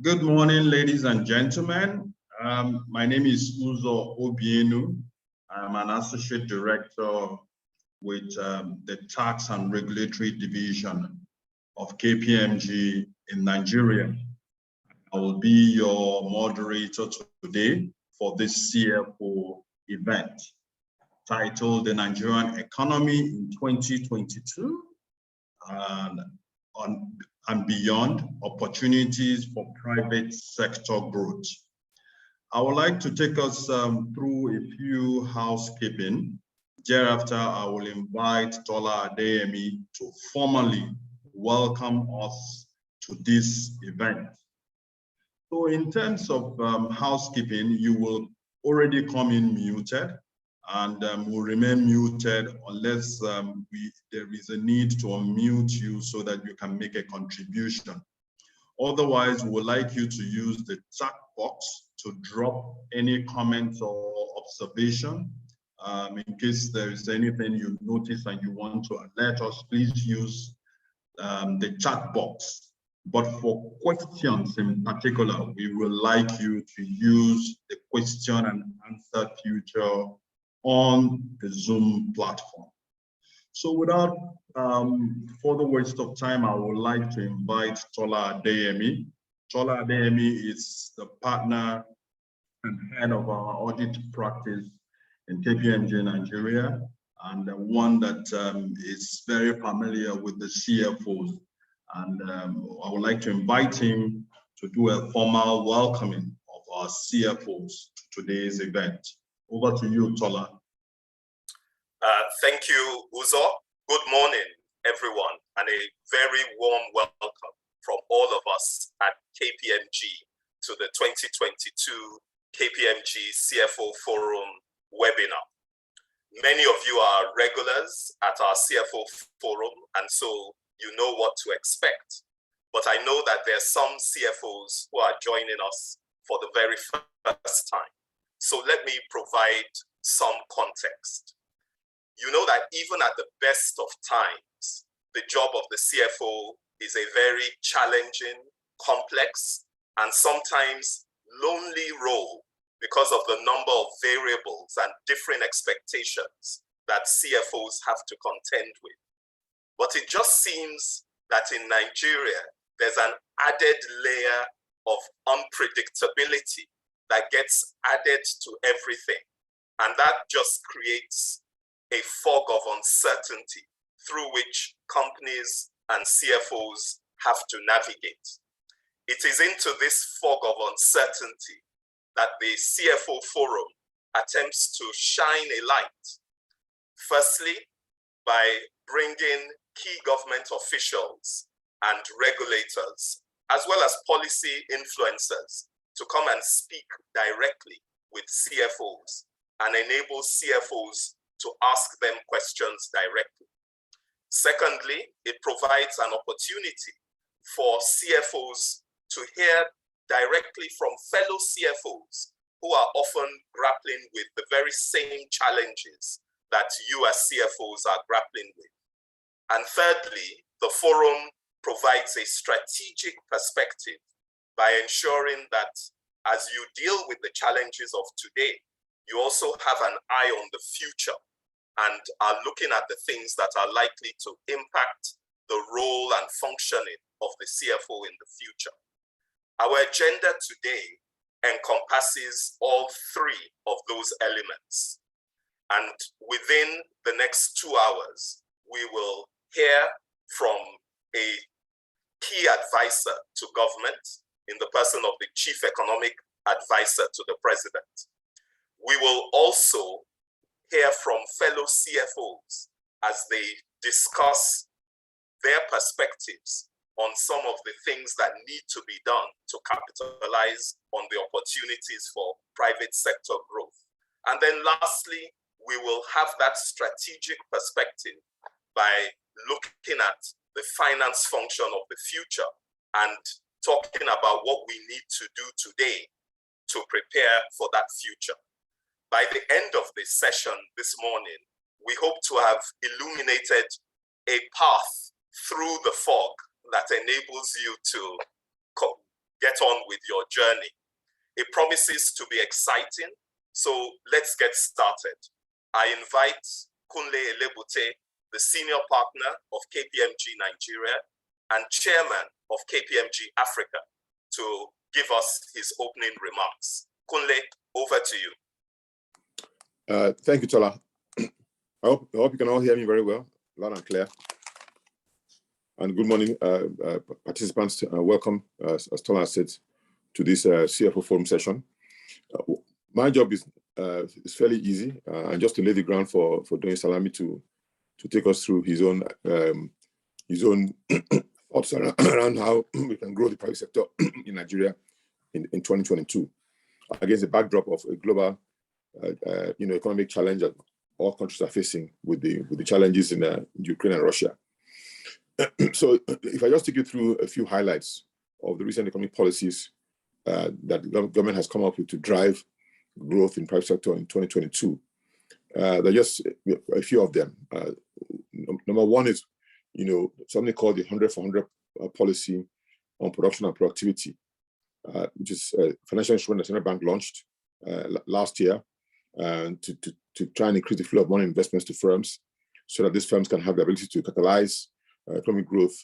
Good morning, ladies and gentlemen. My name is Uzo Obienu. I'm an associate director with the Tax and Regulatory Division of KPMG in Nigeria. I will be your moderator today for this CFO event titled The Nigerian Economy in 2022 and Beyond, Opportunities for Private Sector Growth. I would like to take us through a few housekeeping. Thereafter, I will invite Tola Adeyemi to formally welcome us to this event. So in terms of housekeeping, you will already come in muted and will remain muted unless there is a need to unmute you so that you can make a contribution. Otherwise, we would like you to use the chat box to drop any comments or observation. In case there is anything you notice and you want to alert us, please use the chat box. But for questions in particular, we would like you to use the question and answer feature on the Zoom platform. So without further waste of time, I would like to invite Tola Adeyemi. Tola Adeyemi is the partner and head of our audit practice in KPMG Nigeria, and the one that is very familiar with the CFOs. And I would like to invite him to do a formal welcoming of our CFOs to today's event. Over to you, Tola. Thank you, Uzo. Good morning, everyone, and a very warm welcome from all of us at KPMG to the 2022 KPMG CFO Forum webinar. Many of you are regulars at our CFO Forum, and so you know what to expect. But I know that there are some CFOs who are joining us for the very first time. So let me provide some context. You know that even at the best of times, the job of the CFO is a very challenging, complex, and sometimes lonely role because of the number of variables and different expectations that CFOs have to contend with. But it just seems that in Nigeria, there's an added layer of unpredictability that gets added to everything. And that just creates a fog of uncertainty through which companies and CFOs have to navigate. It is into this fog of uncertainty that the CFO Forum attempts to shine a light. Firstly, by bringing key government officials and regulators, as well as policy influencers, to come and speak directly with CFOs and enable CFOs to ask them questions directly. Secondly, it provides an opportunity for CFOs to hear directly from fellow CFOs who are often grappling with the very same challenges that you as CFOs are grappling with. And thirdly, the forum provides a strategic perspective by ensuring that as you deal with the challenges of today, you also have an eye on the future and are looking at the things that are likely to impact the role and functioning of the CFO in the future. Our agenda today encompasses all three of those elements. And within the next 2 hours, we will hear from a key advisor to government in the person of the Chief Economic Advisor to the President. We will also hear from fellow CFOs as they discuss their perspectives on some of the things that need to be done to capitalize on the opportunities for private sector growth. And then lastly, we will have that strategic perspective by looking at the finance function of the future and talking about what we need to do today to prepare for that future. By the end of this session this morning, we hope to have illuminated a path through the fog that enables you to get on with your journey. It promises to be exciting, so let's get started. I invite Kunle Elebute, the senior partner of KPMG Nigeria and chairman of KPMG Africa, to give us his opening remarks. Kunle, over to you. Thank you, Tola. I hope you can all hear me very well, loud and clear. And good morning, participants. Welcome, as Tola said, to this CFO Forum session. My job is fairly easy, and just to lay the ground for Doyin Salami to take us through his own thoughts around how we can grow the private sector in Nigeria in 2022 against the backdrop of a global economic challenge that all countries are facing with the challenges in Ukraine and Russia. So if I just take you through a few highlights of the recent economic policies that the government has come up with to drive growth in private sector in 2022, there are just a few of them. Number one is, something called the 100 for 100 policy on production and productivity, which is a financial instrument the Central Bank launched last year to try and increase the flow of money investments to firms so that these firms can have the ability to catalyze economic growth,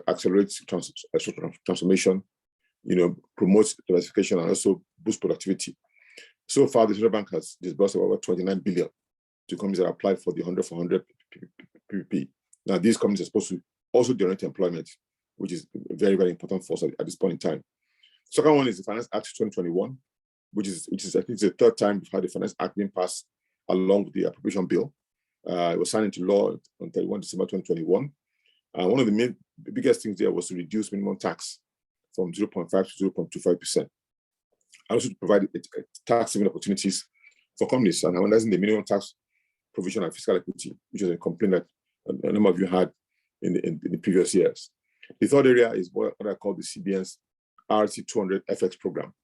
accelerate transformation, promote diversification, and also boost productivity. So far, the Central Bank has disbursed about 29 billion to companies that applied for the 100 for 100 PPP. Now, these companies are supposed to also generate employment, which is very, very important for us at this point in time. Second one is the Finance Act 2021, which is I think it's the third time we've had the Finance Act being passed along with the appropriation bill. It was signed into law on 31 December 2021. One of the biggest things there was to reduce minimum tax from 0.5 to 0.25%. And also to provide tax-saving opportunities for companies and harmonizing the minimum tax provision and fiscal equity, which is a complaint that a number of you had in the previous years. The third area is what I call the CBN's RT200 FX program,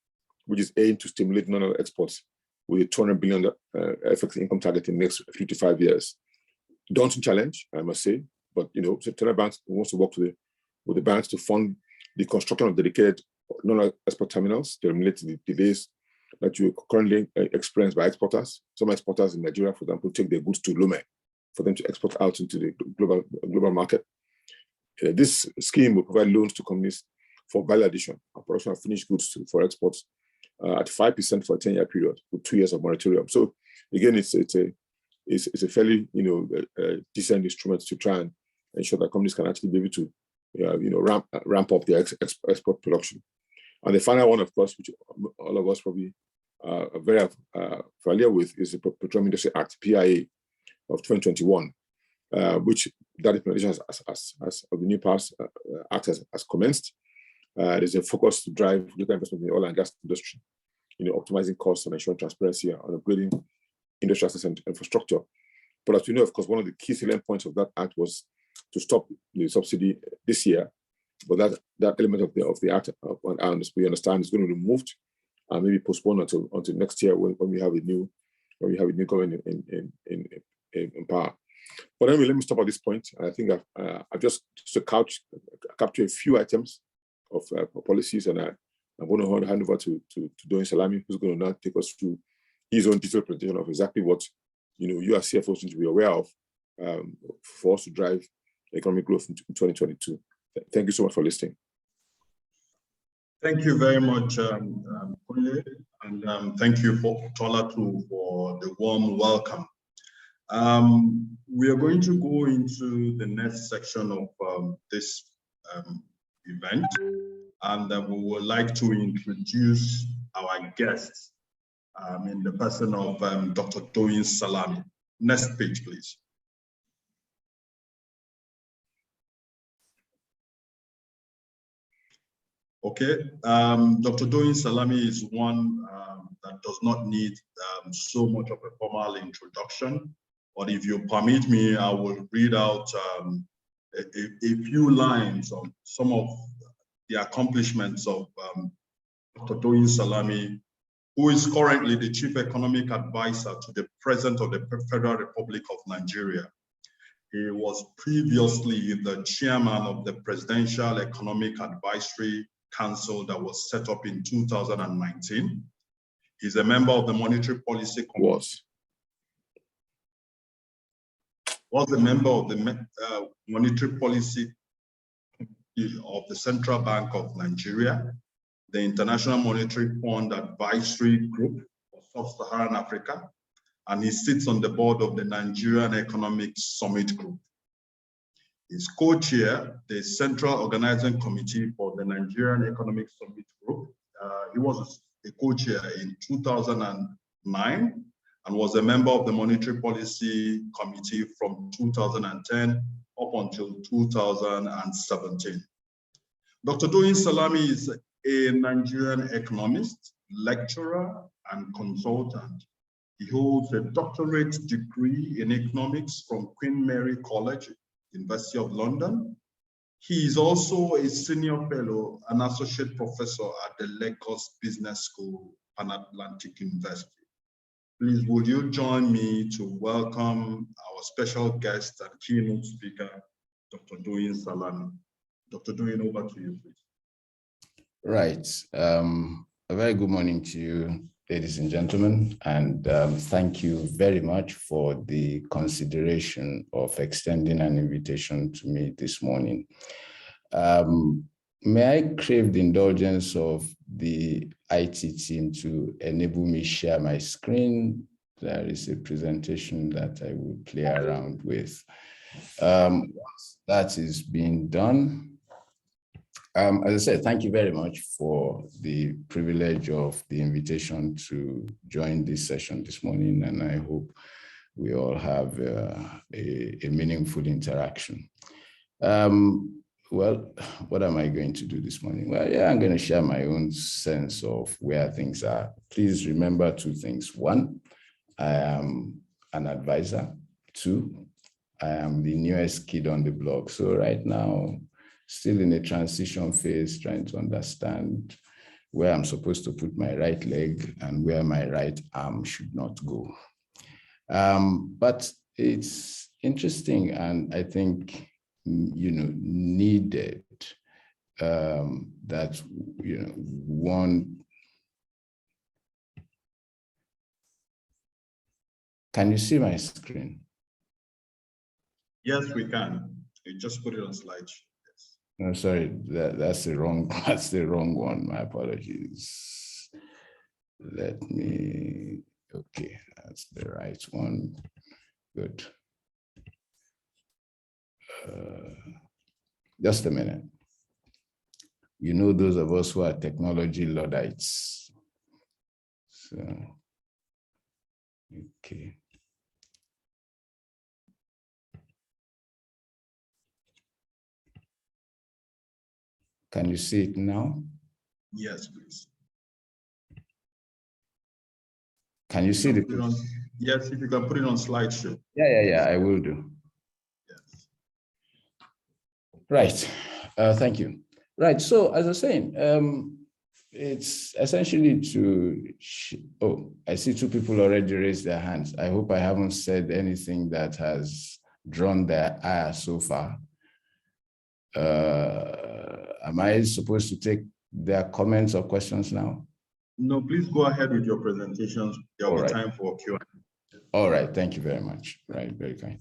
which is aimed to stimulate non-oil exports with a 200 billion FX income target in the next 3 to 5 years. Daunting challenge, I must say, but Central Bank wants to work with the banks to fund the construction of dedicated non-oil export terminals to eliminate the delays that you currently experience by exporters. Some exporters in Nigeria, for example, take their goods to Lome for them to export out into the global market. This scheme will provide loans to companies for value addition and production of finished goods for exports at 5% for a 10-year period with 2 years of moratorium. So again, it's a fairly decent instrument to try and ensure that companies can actually be able to ramp up their export production. And the final one, of course, which all of us probably are very familiar with, is the Petroleum Industry Act, PIA, of 2021, which that implementation of the new act has commenced. There's a focus to drive greater investment in the oil and gas industry, optimizing costs and ensuring transparency and upgrading industry assets and infrastructure. But as we know, of course, one of the key salient points of that act was to stop the subsidy this year. But that element of the act, we understand, is going to be removed and maybe postponed until next year when we have a new government in power. But anyway, let me stop at this point. I think I've just capture a few items of policies, and I'm going to hand over to Doyin Salami, who's going to now take us through his own detailed presentation of exactly what you as CFOs need to be aware of for us to drive economic growth in 2022. Thank you so much for listening. Thank you very much, Kunle, and thank you for Tola too for the warm welcome. We are going to go into the next section of this event, and we would like to introduce our guests in the person of Dr. Doyin Salami. Next page, please. Okay, Dr. Doyin Salami is one that does not need so much of a formal introduction, but if you permit me, I will read out a few lines on some of the accomplishments of Dr. Doyin Salami, who is currently the Chief Economic Advisor to the President of the Federal Republic of Nigeria. He was previously the Chairman of the Presidential Economic Advisory Council that was set up in 2019. He's a member of the Monetary Policy Committee. Was a member of the Monetary Policy of the Central Bank of Nigeria, the International Monetary Fund Advisory Group for Sub-Saharan Africa, and he sits on the board of the Nigerian Economic Summit Group. He's co-chair the Central Organizing Committee for the Nigerian Economic Summit Group. He was a co-chair in 2009 and was a member of the Monetary Policy Committee from 2010 up until 2017. Dr. Doyin Salami is a Nigerian economist, lecturer, and consultant. He holds a doctorate degree in economics from Queen Mary College, University of London. He is also a senior fellow and associate professor at the Lagos Business School, Pan-Atlantic University. Please, would you join me to welcome our special guest and keynote speaker, Dr. Doyin Salami. Dr. Doyin, over to you, please. Right. A very good morning to you, ladies and gentlemen, and thank you very much for the consideration of extending an invitation to me this morning. May I crave the indulgence of the IT team to enable me share my screen? There is a presentation that I will play around with. Once that is being done, as I said, thank you very much for the privilege of the invitation to join this session this morning, and I hope we all have a meaningful interaction. Well, what am I going to do this morning? Well, yeah, I'm going to share my own sense of where things are. Please remember two things. One, I am an advisor. Two, I am the newest kid on the block. So right now, still in a transition phase, trying to understand where I'm supposed to put my right leg and where my right arm should not go. But it's interesting, and I think, needed that, one. Can you see my screen? Yes, we can. You just put it on slideshow. Yes. No, sorry, that's the wrong one. My apologies. Let me, okay, that's the right one. Good. Just a minute. Those of us who are technology Luddites. So, okay. Can you see it now? Yes, please. Can you see the? Yes, if you can put it on slideshow. Yeah, I will do. Yes. Right, thank you. Right, so as I was saying, it's essentially I see two people already raised their hands. I hope I haven't said anything that has drawn their ire so far. Am I supposed to take their comments or questions now? No, please go ahead with your presentations. There will be time for Q&A. All right, thank you very much. Right, very kind.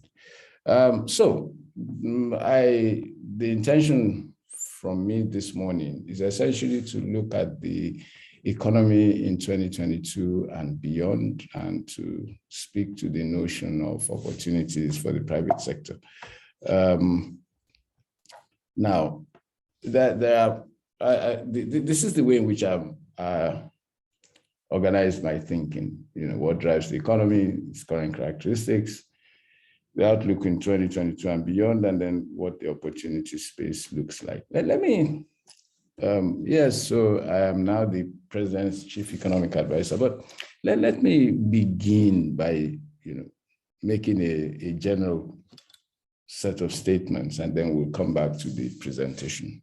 So the intention from me this morning is essentially to look at the economy in 2022 and beyond, and to speak to the notion of opportunities for the private sector. Now, this is the way in which I've organized my thinking. What drives the economy, its current characteristics, the outlook in 2022 and beyond, and then what the opportunity space looks like. Let me, yes, so I am now the President's Chief Economic Advisor, but let me begin by, making a general set of statements, and then we'll come back to the presentation.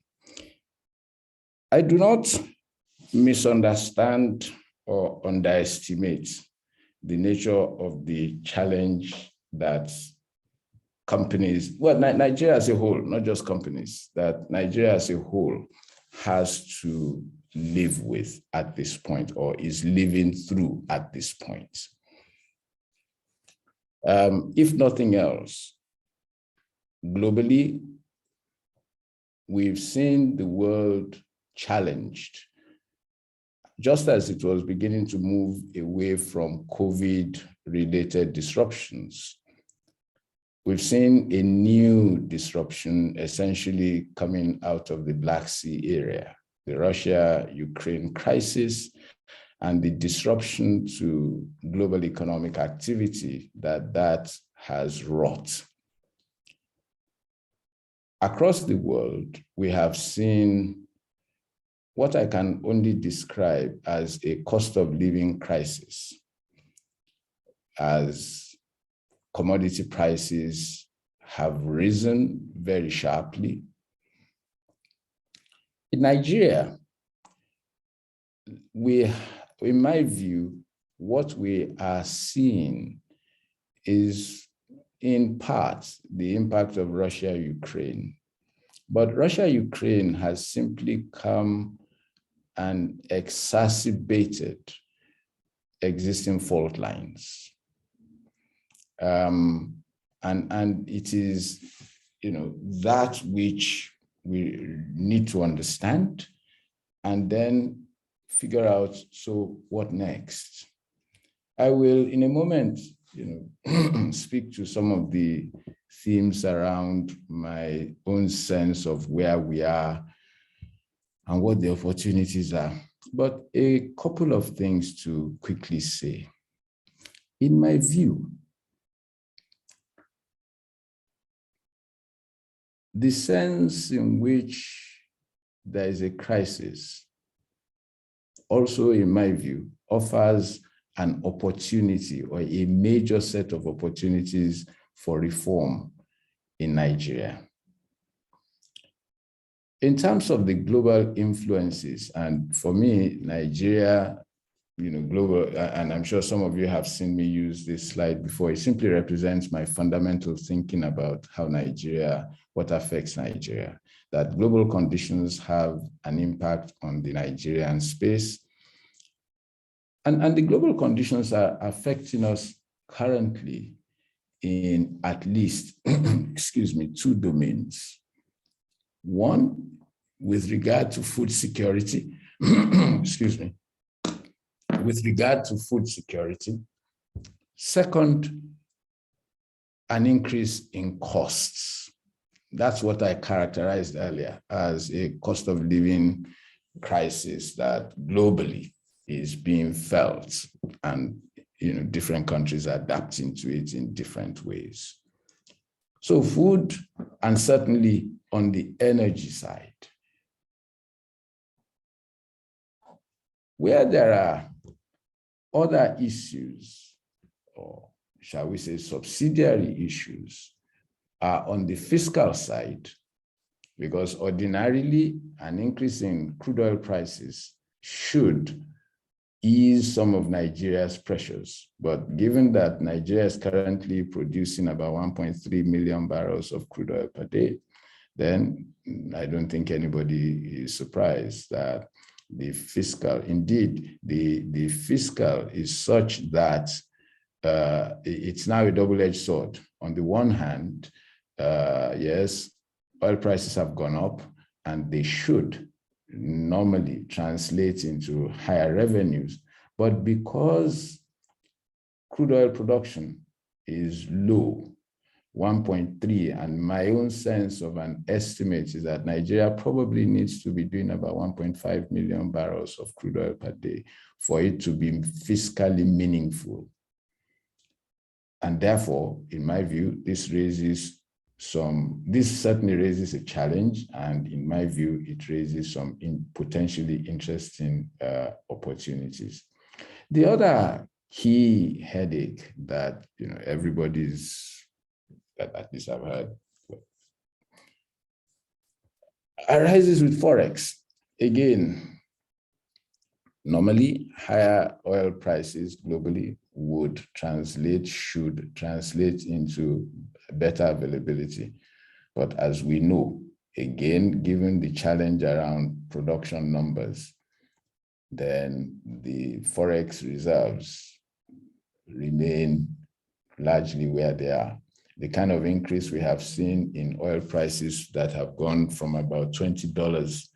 I do not misunderstand or underestimate the nature of the challenge that companies, well, Nigeria as a whole, not just companies, that Nigeria as a whole has to live with at this point, or is living through at this point. If nothing else, globally, we've seen the world challenged, just as it was beginning to move away from COVID-related disruptions. We've seen a new disruption essentially coming out of the Black Sea area, the Russia-Ukraine crisis, and the disruption to global economic activity that has wrought. Across the world, we have seen what I can only describe as a cost of living crisis, as commodity prices have risen very sharply. In Nigeria, in my view, what we are seeing is in part the impact of Russia-Ukraine. But Russia-Ukraine has simply come and exacerbated existing fault lines. And it is, that which we need to understand and then figure out, so what next? I will, in a moment, speak to some of the themes around my own sense of where we are and what the opportunities are. But a couple of things to quickly say. In my view, the sense in which there is a crisis also, in my view, offers an opportunity or a major set of opportunities for reform in Nigeria. In terms of the global influences, and for me, Nigeria, global, and I'm sure some of you have seen me use this slide before, it simply represents my fundamental thinking about how what affects Nigeria, that global conditions have an impact on the Nigerian space. And the global conditions are affecting us currently in at least, two domains. One, with regard to food security, with regard to food security. Second, an increase in costs. That's what I characterized earlier as a cost of living crisis that globally is being felt, and different countries are adapting to it in different ways. So food, and certainly on the energy side, where there are other issues, or shall we say subsidiary issues, are on the fiscal side, because ordinarily an increase in crude oil prices should ease some of Nigeria's pressures. But given that Nigeria is currently producing about 1.3 million barrels of crude oil per day, then I don't think anybody is surprised that the fiscal, indeed, the fiscal is such that it's now a double-edged sword. On the one hand, yes, oil prices have gone up, and they should normally translate into higher revenues. But because crude oil production is low, 1.3, and my own sense of an estimate is that Nigeria probably needs to be doing about 1.5 million barrels of crude oil per day for it to be fiscally meaningful. And therefore, in my view, this certainly raises a challenge, and in my view, it raises some potentially interesting opportunities. The other key headache that at least I've heard, arises with Forex. Again, normally higher oil prices globally should translate into better availability. But as we know, again, given the challenge around production numbers, then the Forex reserves remain largely where they are. The kind of increase we have seen in oil prices that have gone from about $20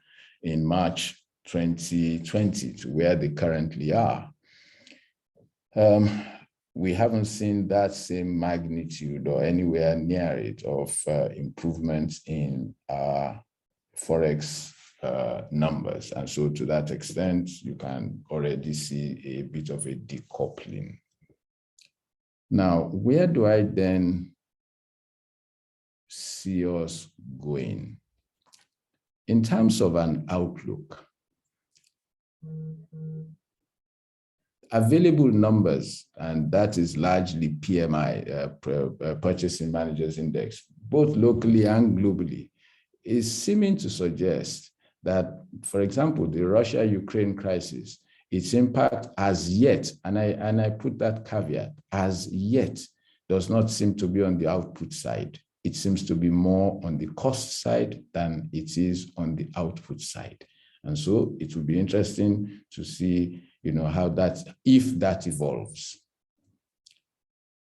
in March 2020 to where they currently are, we haven't seen that same magnitude or anywhere near it of improvements in Forex numbers. And so to that extent, you can already see a bit of a decoupling. Now, where do I then see us going? In terms of an outlook, available numbers, and that is largely PMI, Purchasing Managers Index, both locally and globally, is seeming to suggest that, for example, the Russia-Ukraine crisis, its impact as yet, and I put that caveat, as yet, does not seem to be on the output side. It seems to be more on the cost side than it is on the output side. And so it will be interesting to see, how that, if that evolves.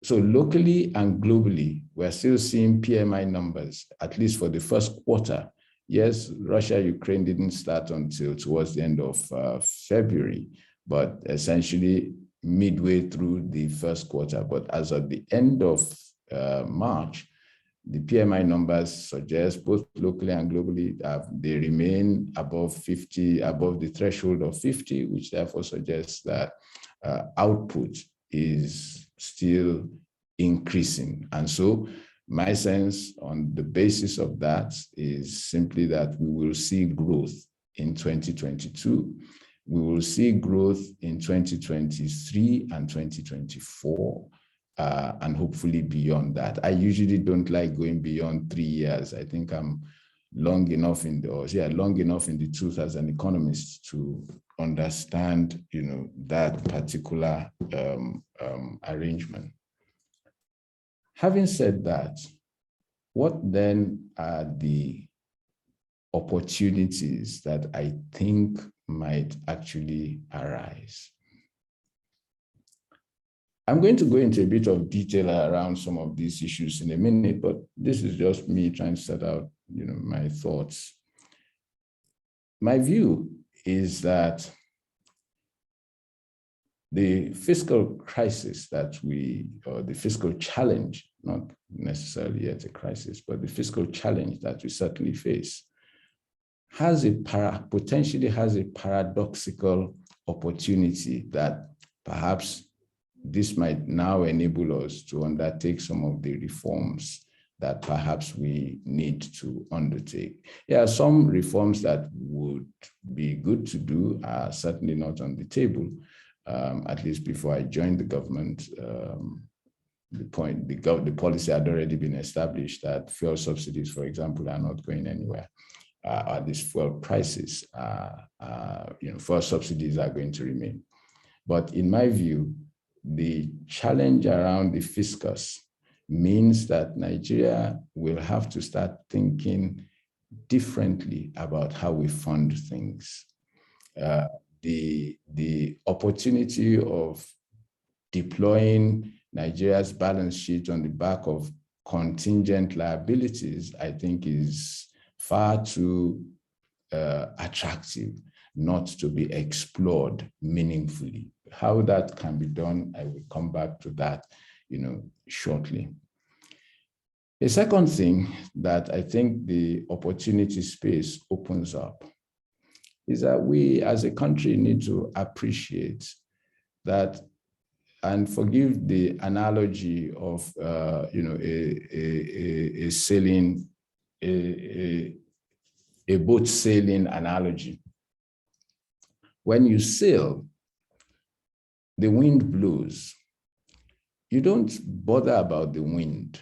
So locally and globally, we're still seeing PMI numbers, at least for the first quarter. Yes, Russia-Ukraine didn't start until towards the end of February, but essentially midway through the first quarter. But as of the end of March, the PMI numbers suggest, both locally and globally, they remain above 50, above the threshold of 50, which therefore suggests that output is still increasing. And so my sense on the basis of that is simply that we will see growth in 2022. We will see growth in 2023 and 2024. And hopefully beyond that. I usually don't like going beyond 3 years. I think I'm long enough in the tooth as an economist to understand, that particular arrangement. Having said that, what then are the opportunities that I think might actually arise? I'm going to go into a bit of detail around some of these issues in a minute, but this is just me trying to set out, my thoughts. My view is that the fiscal crisis or the fiscal challenge, not necessarily yet a crisis, but the fiscal challenge that we certainly face potentially has a paradoxical opportunity that perhaps this might now enable us to undertake some of the reforms that perhaps we need to undertake. There are some reforms that would be good to do, are certainly not on the table. At least before I joined the government, the policy had already been established that fuel subsidies, for example, are not going anywhere. These fuel prices, fuel subsidies are going to remain. But in my view, the challenge around the fiscus means that Nigeria will have to start thinking differently about how we fund things. The opportunity of deploying Nigeria's balance sheet on the back of contingent liabilities, I think, is far too attractive not to be explored meaningfully. How that can be done, I will come back to that, shortly. A second thing that I think the opportunity space opens up is that we as a country need to appreciate that, and forgive the analogy of, a boat sailing analogy. When you sail, the wind blows. You don't bother about the wind.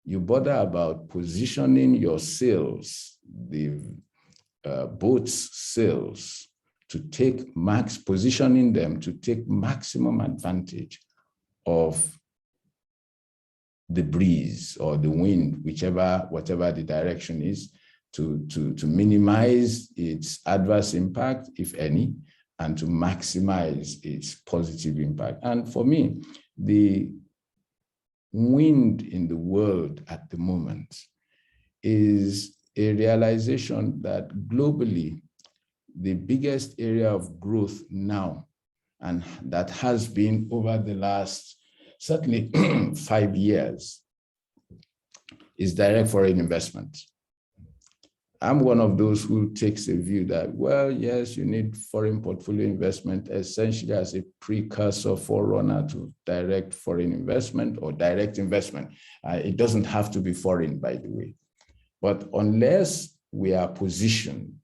You bother about positioning your sails, the boat's sails, to take positioning them to take maximum advantage of the breeze or the wind, whatever the direction is, to minimize its adverse impact, if any, and to maximize its positive impact. And for me, the wind in the world at the moment is a realization that globally, the biggest area of growth now, and that has been over the last, certainly 5 years, is direct foreign investment. I'm one of those who takes a view that, well, yes, you need foreign portfolio investment essentially as a precursor, forerunner to direct foreign investment or direct investment. It doesn't have to be foreign, by the way. But unless we are positioned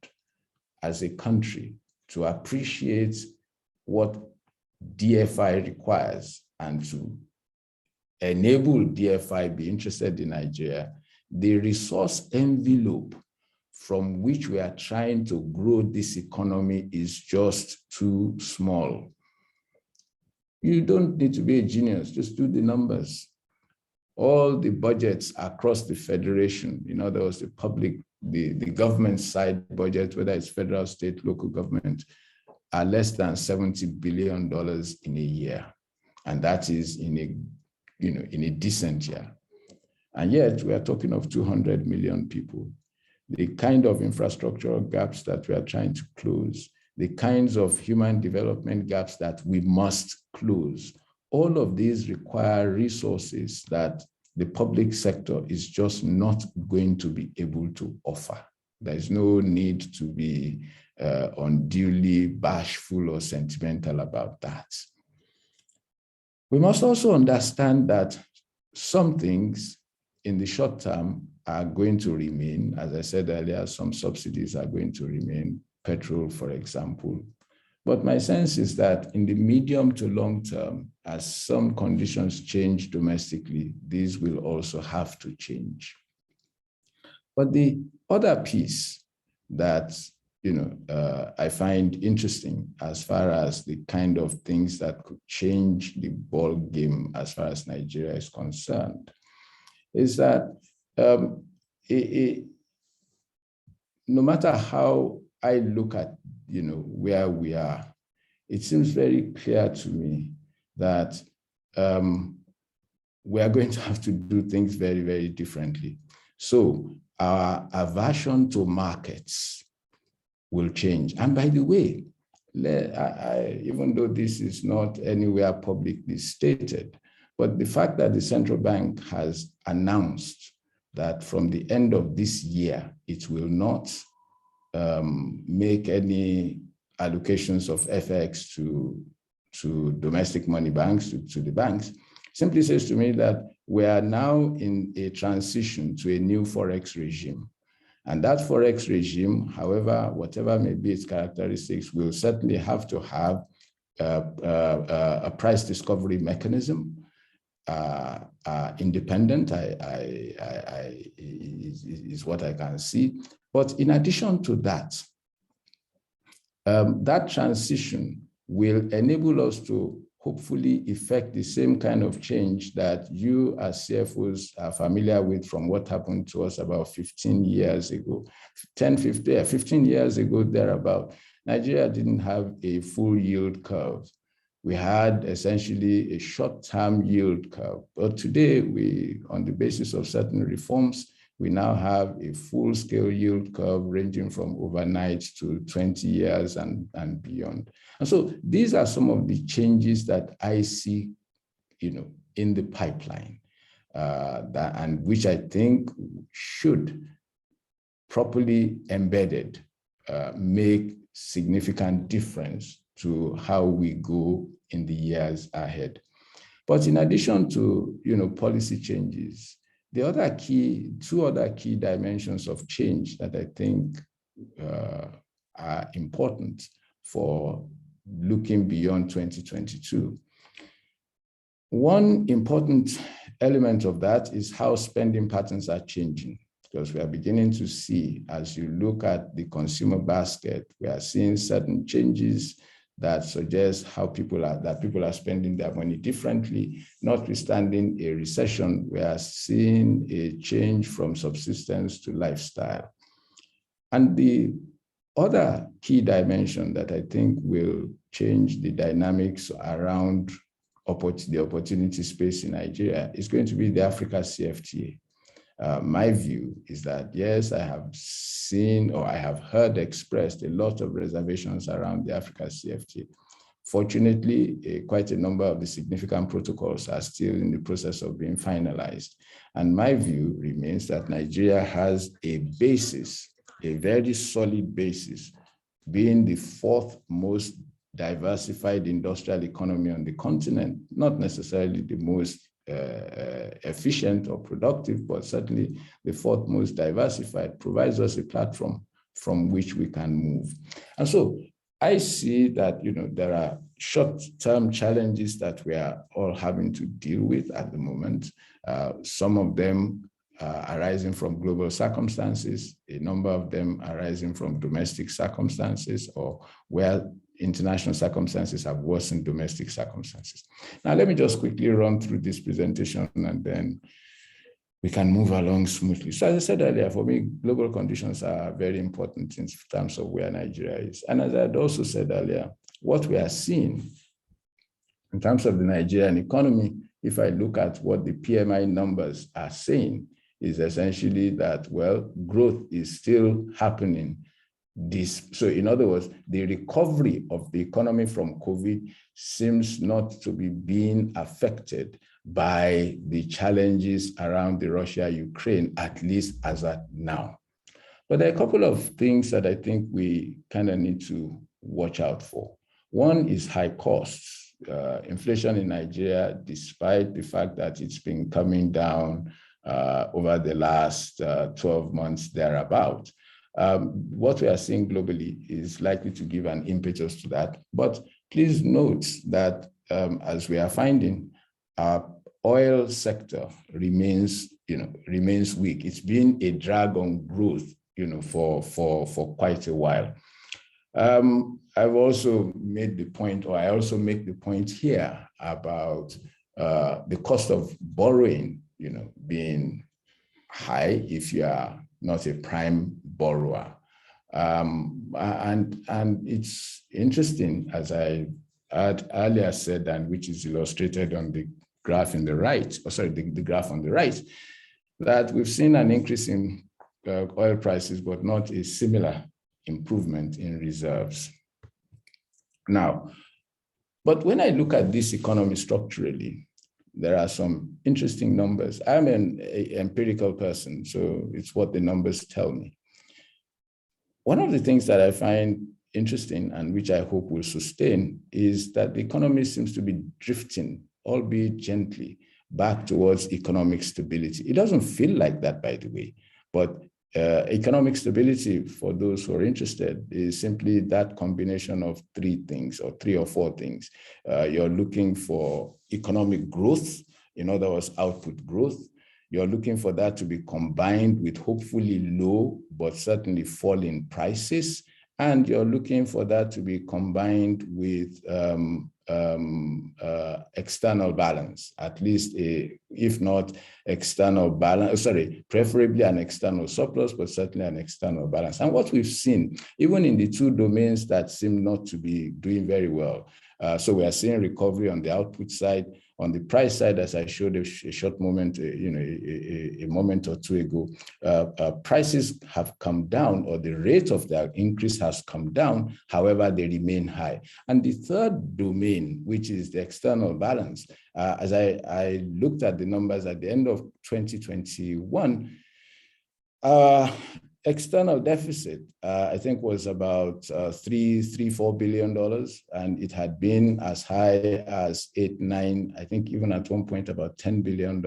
as a country to appreciate what DFI requires and to enable DFI be interested in Nigeria, the resource envelope from which we are trying to grow this economy is just too small. You don't need to be a genius, just do the numbers. All the budgets across the federation, in other words, the government side budget, whether it's federal, state, local government, are less than $70 billion in a year. And that is in a decent year. And yet we are talking of 200 million people. The kind of infrastructural gaps that we are trying to close, the kinds of human development gaps that we must close, all of these require resources that the public sector is just not going to be able to offer. There's no need to be unduly bashful or sentimental about that. We must also understand that some things in the short term are going to remain. As I said earlier, some subsidies are going to remain, petrol, for example. But my sense is that in the medium to long term, as some conditions change domestically, these will also have to change. But the other piece that I find interesting as far as the kind of things that could change the ball game as far as Nigeria is concerned is that no matter how I look at where we are, it seems very clear to me that we are going to have to do things very, very differently. So our aversion to markets will change. And by the way, even though this is not anywhere publicly stated, but the fact that the central bank has announced that from the end of this year, it will not make any allocations of FX to domestic money banks, to the banks, simply says to me that we are now in a transition to a new Forex regime. And that Forex regime, however, whatever may be its characteristics, will certainly have to have a price discovery mechanism, independent, is what I can see. But in addition to that, that transition will enable us to hopefully effect the same kind of change that you as CFOs are familiar with from what happened to us about 15 years ago. 15 years ago, thereabout, Nigeria didn't have a full yield curve. We had essentially a short-term yield curve. But today, on the basis of certain reforms, we now have a full-scale yield curve ranging from overnight to 20 years and beyond. And so these are some of the changes that I see, in the pipeline, and which I think should, properly embedded, make significant difference to how we go in the years ahead. But in addition to, policy changes, two other key dimensions of change that I think are important for looking beyond 2022. One important element of that is how spending patterns are changing, because we are beginning to see, as you look at the consumer basket, we are seeing certain changes that suggest people are spending their money differently. Notwithstanding a recession, we are seeing a change from subsistence to lifestyle. And the other key dimension that I think will change the dynamics around the opportunity space in Nigeria is going to be the Africa CFTA. My view is that, yes, I have seen or I have heard expressed a lot of reservations around the Africa CFTA. Fortunately, quite a number of the significant protocols are still in the process of being finalized. And my view remains that Nigeria has a basis, a very solid basis, being the fourth most diversified industrial economy on the continent, not necessarily the most efficient or productive, but certainly the fourth most diversified, provides us a platform from which we can move. And so I see that, there are short-term challenges that we are all having to deal with at the moment. Some of them arising from global circumstances, a number of them arising from domestic circumstances, or where international circumstances have worsened domestic circumstances. Now, let me just quickly run through this presentation and then we can move along smoothly. So as I said earlier, for me, global conditions are very important in terms of where Nigeria is. And as I had also said earlier, what we are seeing in terms of the Nigerian economy, if I look at what the PMI numbers are saying, is essentially that, well, growth is still happening. So in other words, the recovery of the economy from COVID seems not to be being affected by the challenges around the Russia-Ukraine, at least as at now. But there are a couple of things that I think we kind of need to watch out for. One is high costs. Inflation in Nigeria, despite the fact that it's been coming down over the last 12 months thereabout. What we are seeing globally is likely to give an impetus to that. But please note that as we are finding, our oil sector remains weak. It's been a drag on growth, for quite a while. I've also made the point, or I also make the point here about the cost of borrowing, being high if you are not a prime borrower. And it's interesting, as I had earlier said, and which is illustrated on the graph on the right, the graph on the right, that we've seen an increase in oil prices, but not a similar improvement in reserves. Now, but when I look at this economy structurally, there are some interesting numbers. I'm an empirical person, so it's what the numbers tell me. One of the things that I find interesting and which I hope will sustain is that the economy seems to be drifting, albeit gently, back towards economic stability. It doesn't feel like that, by the way, but economic stability, for those who are interested, is simply that combination of three things, or three or four things. You're looking for economic growth, in other words, output growth. You're looking for that to be combined with hopefully low, but certainly falling prices. And you're looking for that to be combined with external balance, at least if not external balance, preferably an external surplus, but certainly an external balance. And what we've seen, even in the two domains that seem not to be doing very well, so we are seeing recovery on the output side. On the price side, as I showed a short moment, a moment or two ago, prices have come down, or the rate of their increase has come down. However, they remain high. And the third domain, which is the external balance, as I looked at the numbers at the end of 2021, external deficit, I think, was about $4 billion, and it had been as high as 8, 9, I think even at one point about $10 billion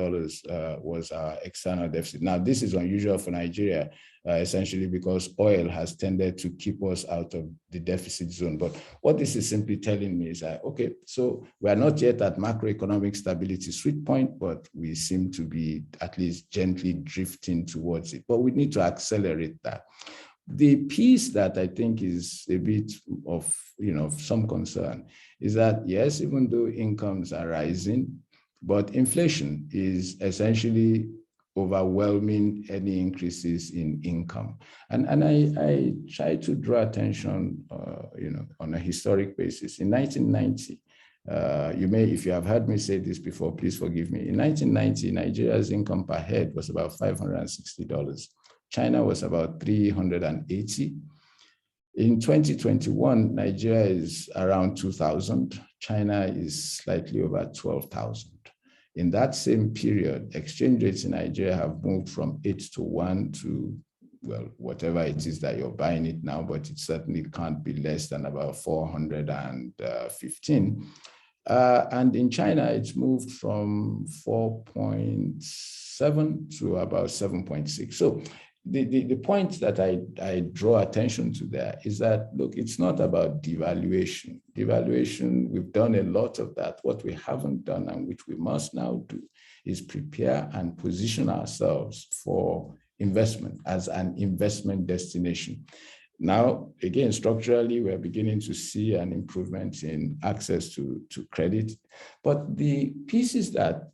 was our external deficit. Now, this is unusual for Nigeria, essentially because oil has tended to keep us out of the deficit zone. But what this is simply telling me is that, okay, so we are not yet at macroeconomic stability sweet point, but we seem to be at least gently drifting towards it. But we need to accelerate that. The piece that I think is a bit of, some concern is that, yes, even though incomes are rising, but inflation is essentially overwhelming any increases in income. And I try to draw attention, on a historic basis. In 1990, you may, if you have heard me say this before, please forgive me. In 1990, Nigeria's income per head was about $560. China was about $380. In 2021, Nigeria is around 2,000. China is slightly over 12,000. In that same period, exchange rates in Nigeria have moved from 8 to 1 to, well, whatever it is that you're buying it now, but it certainly can't be less than about 415. And in China, it's moved from 4.7 to about 7.6. So the point that I draw attention to there is that, look, it's not about devaluation. Devaluation, we've done a lot of that. What we haven't done, and which we must now do, is prepare and position ourselves for investment as an investment destination. Now, again, structurally, we're beginning to see an improvement in access to credit. But the pieces that,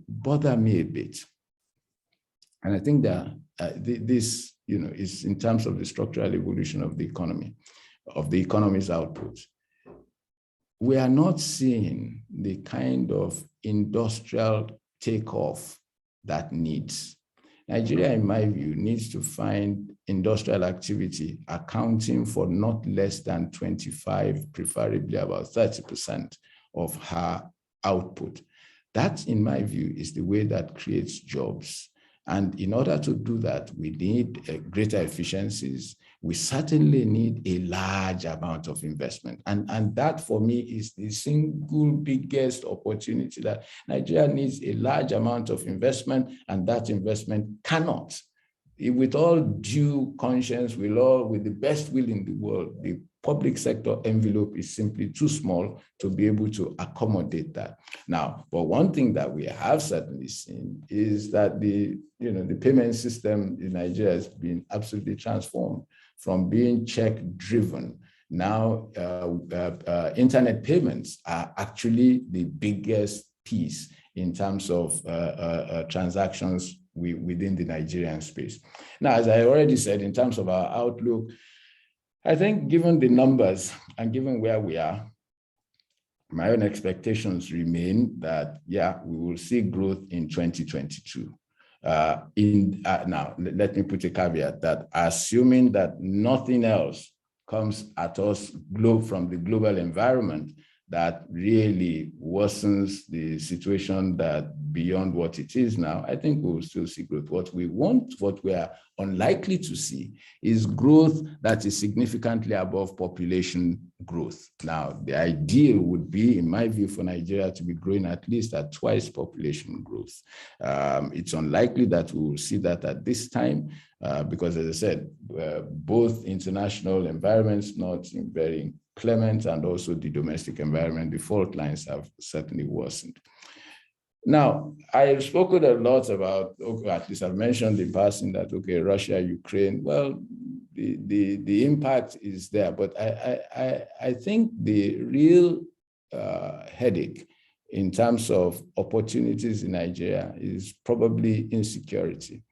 bother me a bit, and I think that this, is in terms of the structural evolution of the economy, of the economy's output. We are not seeing the kind of industrial takeoff that needs. Nigeria, in my view, needs to find industrial activity accounting for not less than 25, preferably about 30% of her output. That, in my view, is the way that creates jobs. And in order to do that, we need greater efficiencies. We certainly need a large amount of investment. And that, for me, is the single biggest opportunity, that Nigeria needs a large amount of investment, and that investment cannot, with all due conscience, with the best will in the world, the public sector envelope is simply too small to be able to accommodate that. Now, but one thing that we have certainly seen is that the payment system in Nigeria has been absolutely transformed from being check-driven. Now, internet payments are actually the biggest piece in terms of transactions within the Nigerian space. Now, as I already said, in terms of our outlook, I think given the numbers and given where we are, my own expectations remain that, yeah, we will see growth in 2022. Now, let me put a caveat that, assuming that nothing else comes at us from the global environment that really worsens the situation that beyond what it is now, I think we will still see growth. What we are unlikely to see is growth that is significantly above population growth. Now, the ideal would be, in my view, for Nigeria to be growing at least at twice population growth. It's unlikely that we will see that at this time, because, as I said, both international environments not very clement, and also the domestic environment, the fault lines have certainly worsened. Now, I've spoken a lot about, at least I've mentioned in passing that, Russia, Ukraine, well, the impact is there, but I think the real headache in terms of opportunities in Nigeria is probably insecurity.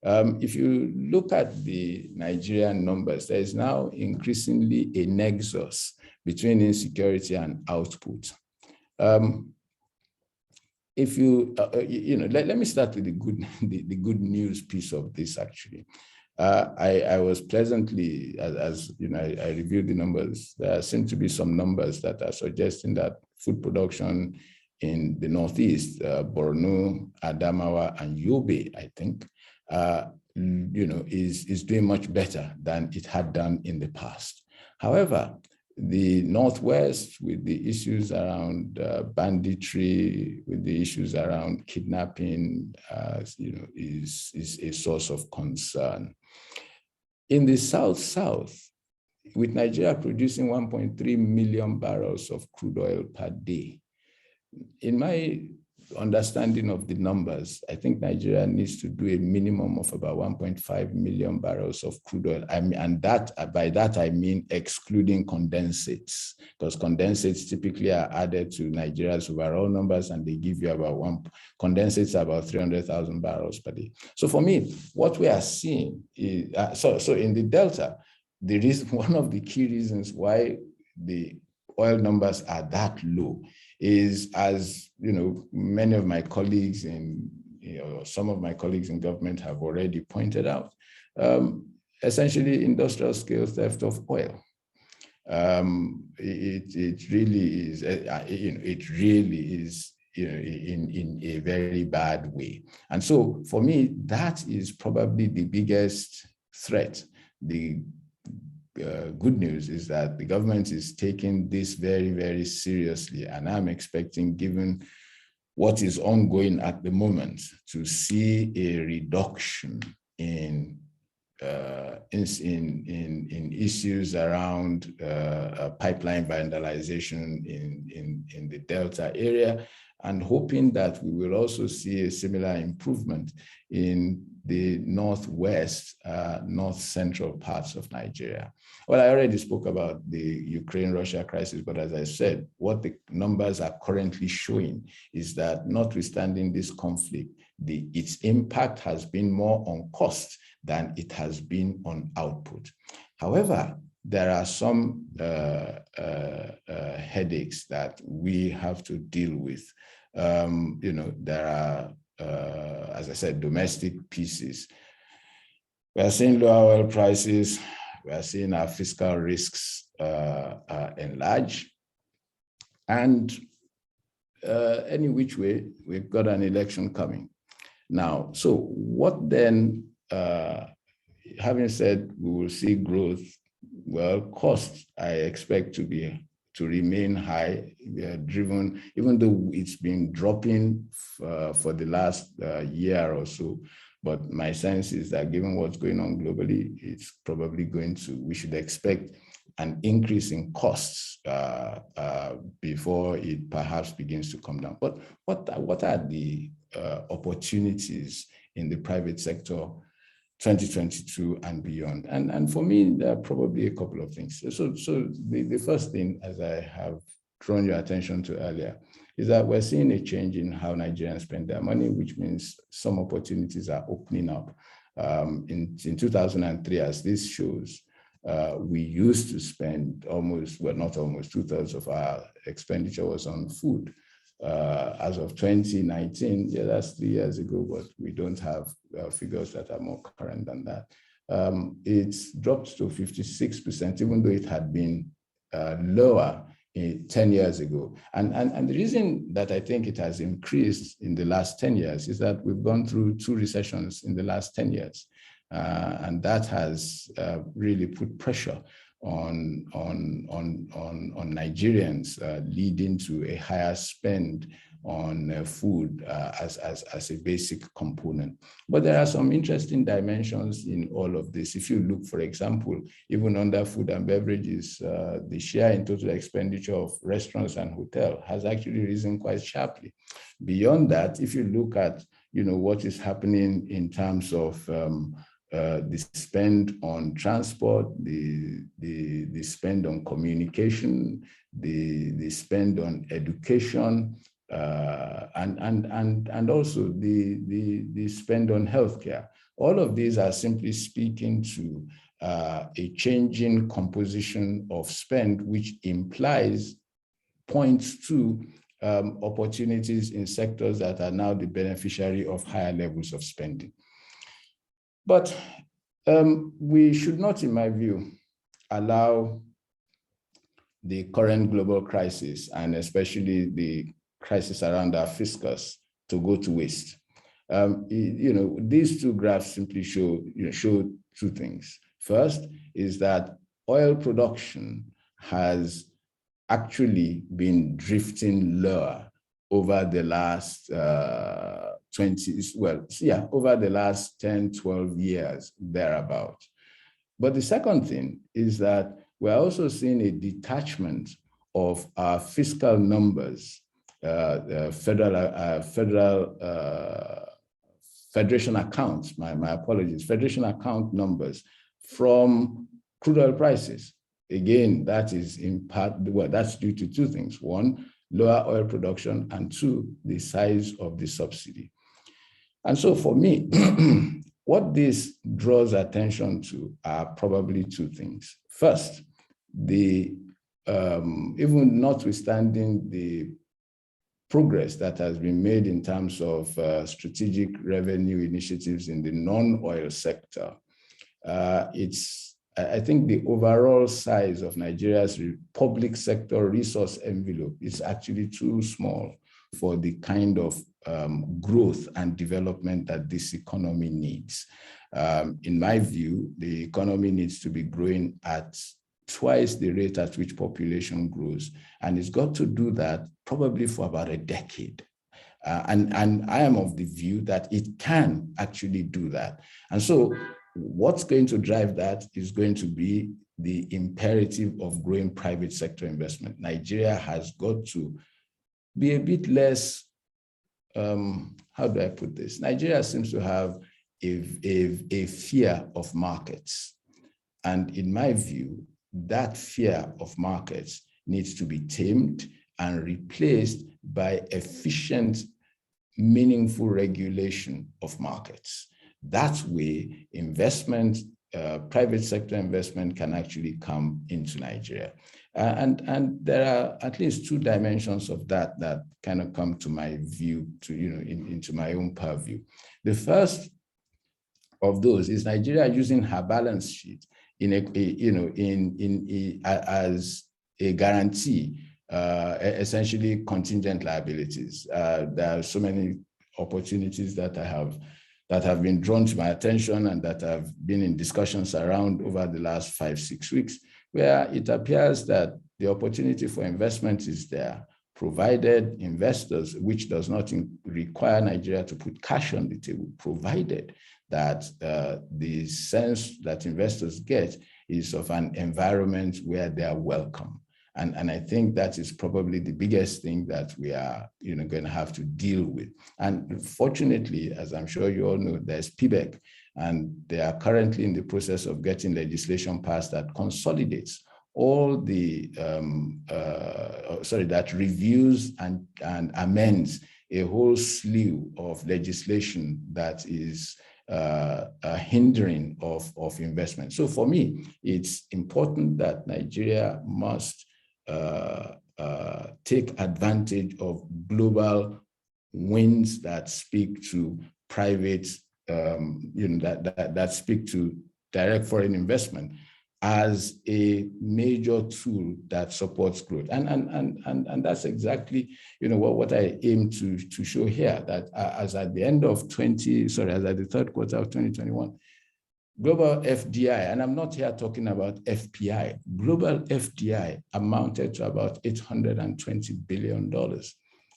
If you look at the Nigerian numbers, there is now increasingly a nexus between insecurity and output. If you, let me start with the good news piece of this, actually. I was pleasantly, as I reviewed the numbers, there seem to be some numbers that are suggesting that food production in the Northeast, Borno, Adamawa, and Yobe, I think, is doing much better than it had done in the past. However, the Northwest, with the issues around banditry, with the issues around kidnapping, is a source of concern. In the South, with Nigeria producing 1.3 million barrels of crude oil per day, in my understanding of the numbers, I think Nigeria needs to do a minimum of about 1.5 million barrels of crude oil. And by that I mean excluding condensates, because condensates typically are added to Nigeria's overall numbers, and they give you about condensates about 300,000 barrels per day. So for me, what we are seeing is so in the Delta, there is one of the key reasons why the oil numbers are that low is, as you know, many of my colleagues in, some of my colleagues in government have already pointed out, essentially industrial scale theft of oil. It really is, it really is, in a very bad way. And so for me, that is probably the biggest threat. The good news is that the government is taking this very, very seriously, and I'm expecting, given what is ongoing at the moment, to see a reduction in issues around pipeline vandalization in the Delta area, and hoping that we will also see a similar improvement in the northwest, north central parts of Nigeria. Well, I already spoke about the Ukraine-Russia crisis, but as I said, what the numbers are currently showing is that, notwithstanding this conflict, its impact has been more on cost than it has been on output. However, there are some headaches that we have to deal with. There are, as I said, domestic pieces. We are seeing lower oil prices. We are seeing our fiscal risks enlarge. And any which way, we've got an election coming. Now, so what then, having said we will see growth, well, costs I expect to remain high, driven, even though it's been dropping for the last year or so. But my sense is that, given what's going on globally, it's probably we should expect an increase in costs before it perhaps begins to come down. But what are the opportunities in the private sector 2022 and beyond? And for me, there are probably a couple of things. So the first thing, as I have drawn your attention to earlier, is that we're seeing a change in how Nigerians spend their money, which means some opportunities are opening up. In 2003, as this shows, we used to spend almost, well, not almost, 2/3 of our expenditure was on food. As of 2019, yeah, that's 3 years ago, but we don't have figures that are more current than that. It's dropped to 56%, even though it had been lower 10 years ago. And the reason that I think it has increased in the last 10 years is that we've gone through 2 recessions in the last 10 years. And that has really put pressure on Nigerians, leading to a higher spend on food as a basic component. But there are some interesting dimensions in all of this. If you look, for example, even under food and beverages, the share in total expenditure of restaurants and hotels has actually risen quite sharply. Beyond that, if you look at what is happening in terms of the spend on transport, the spend on communication, the spend on education, and also the spend on healthcare. All of these are simply speaking to a changing composition of spend, which points to opportunities in sectors that are now the beneficiary of higher levels of spending. But we should not, in my view, allow the current global crisis, and especially the crisis around our fiscus, to go to waste. These 2 graphs simply show 2 things. First is that oil production has actually been drifting lower over the last over the last 10, 12 years, thereabout. But the second thing is that we're also seeing a detachment of our fiscal numbers federation accounts, my apologies, federation account numbers from crude oil prices. Again, that is in part, well, that's due to two things. One, lower oil production, and two, the size of the subsidy. And so for me, what this draws attention to are probably two things. First, even notwithstanding the progress that has been made in terms of strategic revenue initiatives in the non-oil sector, I think the overall size of Nigeria's public sector resource envelope is actually too small for the kind of growth and development that this economy needs. In my view, the economy needs to be growing at twice the rate at which population grows. And it's got to do that probably for about a decade. And I am of the view that it can actually do that. And so what's going to drive that is going to be the imperative of growing private sector investment. Nigeria has got to be a bit less, how do I put this? Nigeria seems to have a fear of markets. And in my view, that fear of markets needs to be tamed and replaced by efficient, meaningful regulation of markets. That way, investment, private sector investment can actually come into Nigeria. And there are at least two dimensions of that kind of come to my view, into my own purview. The first of those is Nigeria using her balance sheet as a guarantee, essentially contingent liabilities. There are so many opportunities that have been drawn to my attention and that have been in discussions around over the last 5-6 weeks, where it appears that the opportunity for investment is there, provided investors, which does not require Nigeria to put cash on the table, provided that the sense that investors get is of an environment where they are welcome. And I think that is probably the biggest thing that we are going to have to deal with. And fortunately, as I'm sure you all know, there's PBEC, and they are currently in the process of getting legislation passed that consolidates all the, that reviews and amends a whole slew of legislation that is hindering of investment. So for me, it's important that Nigeria must take advantage of global winds that speak to private, that speak to direct foreign investment as a major tool that supports growth. And that's exactly what I aim to show here, that as at the end of as at the third quarter of 2021, global FDI, and I'm not here talking about FPI, global FDI amounted to about $820 billion.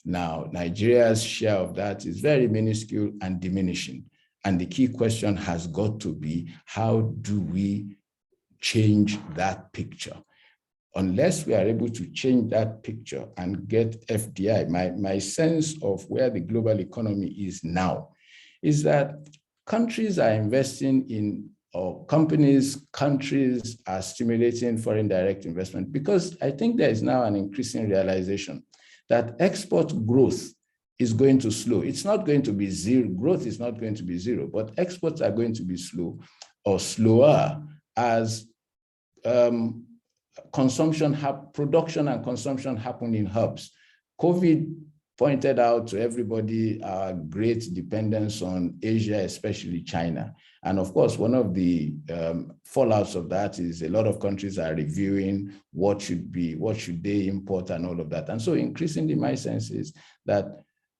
Now, Nigeria's share of that is very minuscule and diminishing. And the key question has got to be, how do we change that picture? Unless we are able to change that picture and get FDI, my sense of where the global economy is now is that countries are investing in, or countries are stimulating foreign direct investment, because I think there is now an increasing realization that export growth is going to slow. It's not going to be zero, growth is not going to be zero, but exports are going to be slow or slower as production and consumption happen in hubs. COVID pointed out to everybody our great dependence on Asia, especially China. And of course, one of the fallouts of that is a lot of countries are reviewing what should they import and all of that. And so increasingly, my sense is that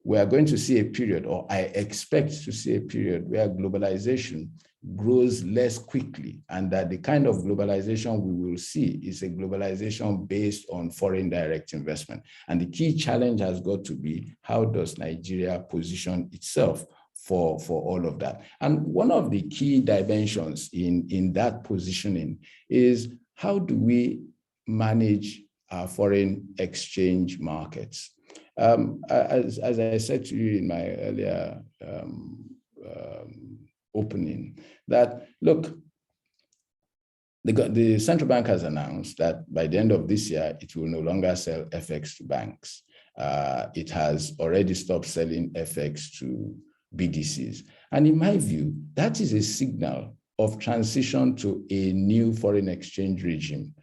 we are going to see a period, or I expect to see a period, where globalization grows less quickly, and that the kind of globalization we will see is a globalization based on foreign direct investment. And the key challenge has got to be, how does Nigeria position itself for all of that? And one of the key dimensions in that positioning is, how do we manage our foreign exchange markets? As I said to you in my earlier opening, that look, the central bank has announced that by the end of this year, it will no longer sell FX to banks. It has already stopped selling FX to BDCs. And in my view, that is a signal of transition to a new foreign exchange regime.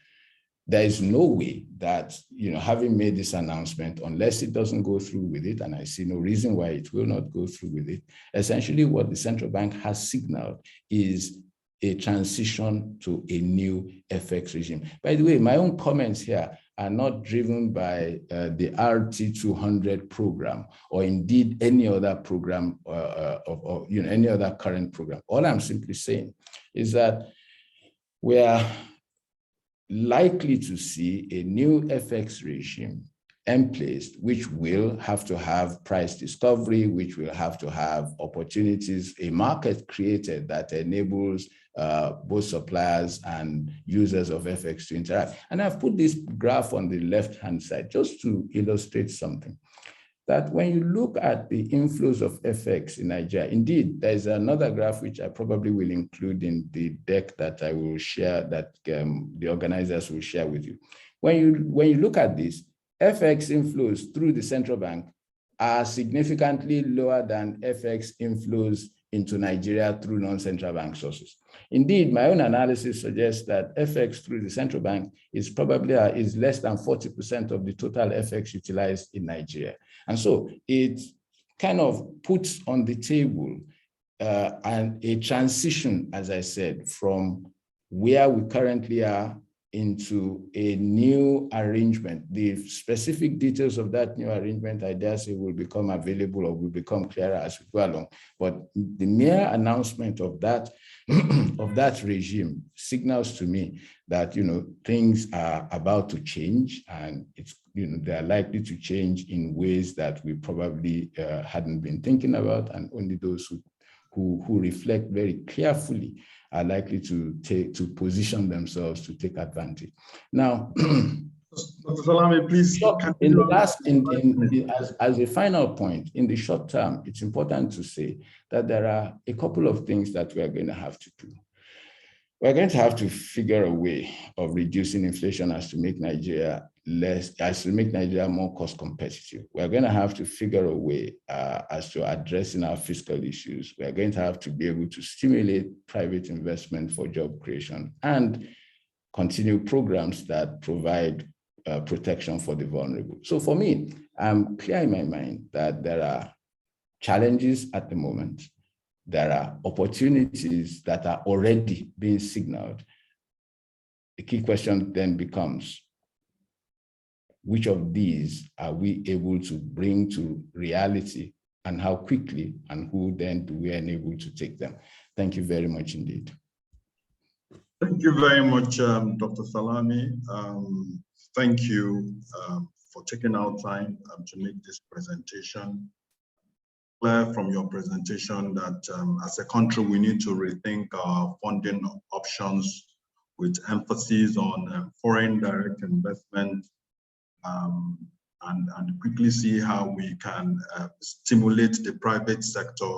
There is no way that, having made this announcement, unless it doesn't go through with it, and I see no reason why it will not go through with it, essentially what the central bank has signaled is a transition to a new FX regime. By the way, my own comments here are not driven by the RT200 program or indeed any other program or any other current program. All I'm simply saying is that we are likely to see a new FX regime in place, which will have to have price discovery, which will have to have opportunities, a market created that enables both suppliers and users of FX to interact. And I've put this graph on the left-hand side just to illustrate something. That when you look at the inflows of FX in Nigeria, indeed, there's another graph which I probably will include in the deck that I will share, that the organizers will share with you. When you look at this, FX inflows through the central bank are significantly lower than FX inflows into Nigeria through non-central bank sources. Indeed, my own analysis suggests that FX through the central bank is probably is less than 40% of the total FX utilized in Nigeria. And so it kind of puts on the table and a transition, as I said, from where we currently are into a new arrangement. The specific details of that new arrangement, I dare say, will become available or will become clearer as we go along. But the mere announcement of that of that regime signals to me that things are about to change, and it's they are likely to change in ways that we probably hadn't been thinking about, and only those who reflect very carefully are likely to position themselves to take advantage. Now, Dr. Salami, please. As a final point, in the short term, it's important to say that there are a couple of things that we are going to have to do. We're going to have to figure a way of reducing inflation as to make Nigeria more cost competitive. We're going to have to figure a way as to addressing our fiscal issues. We're going to have to be able to stimulate private investment for job creation and continue programs that provide protection for the vulnerable. So for me, I'm clear in my mind that there are challenges at the moment. There are opportunities that are already being signaled. The key question then becomes, which of these are we able to bring to reality, and how quickly, and who then do we enable to take them? Thank you very much indeed. Thank you very much, Dr. Salami. Thank you for taking our time to make this presentation. Clear from your presentation that as a country, we need to rethink our funding options with emphasis on foreign direct investment and quickly see how we can stimulate the private sector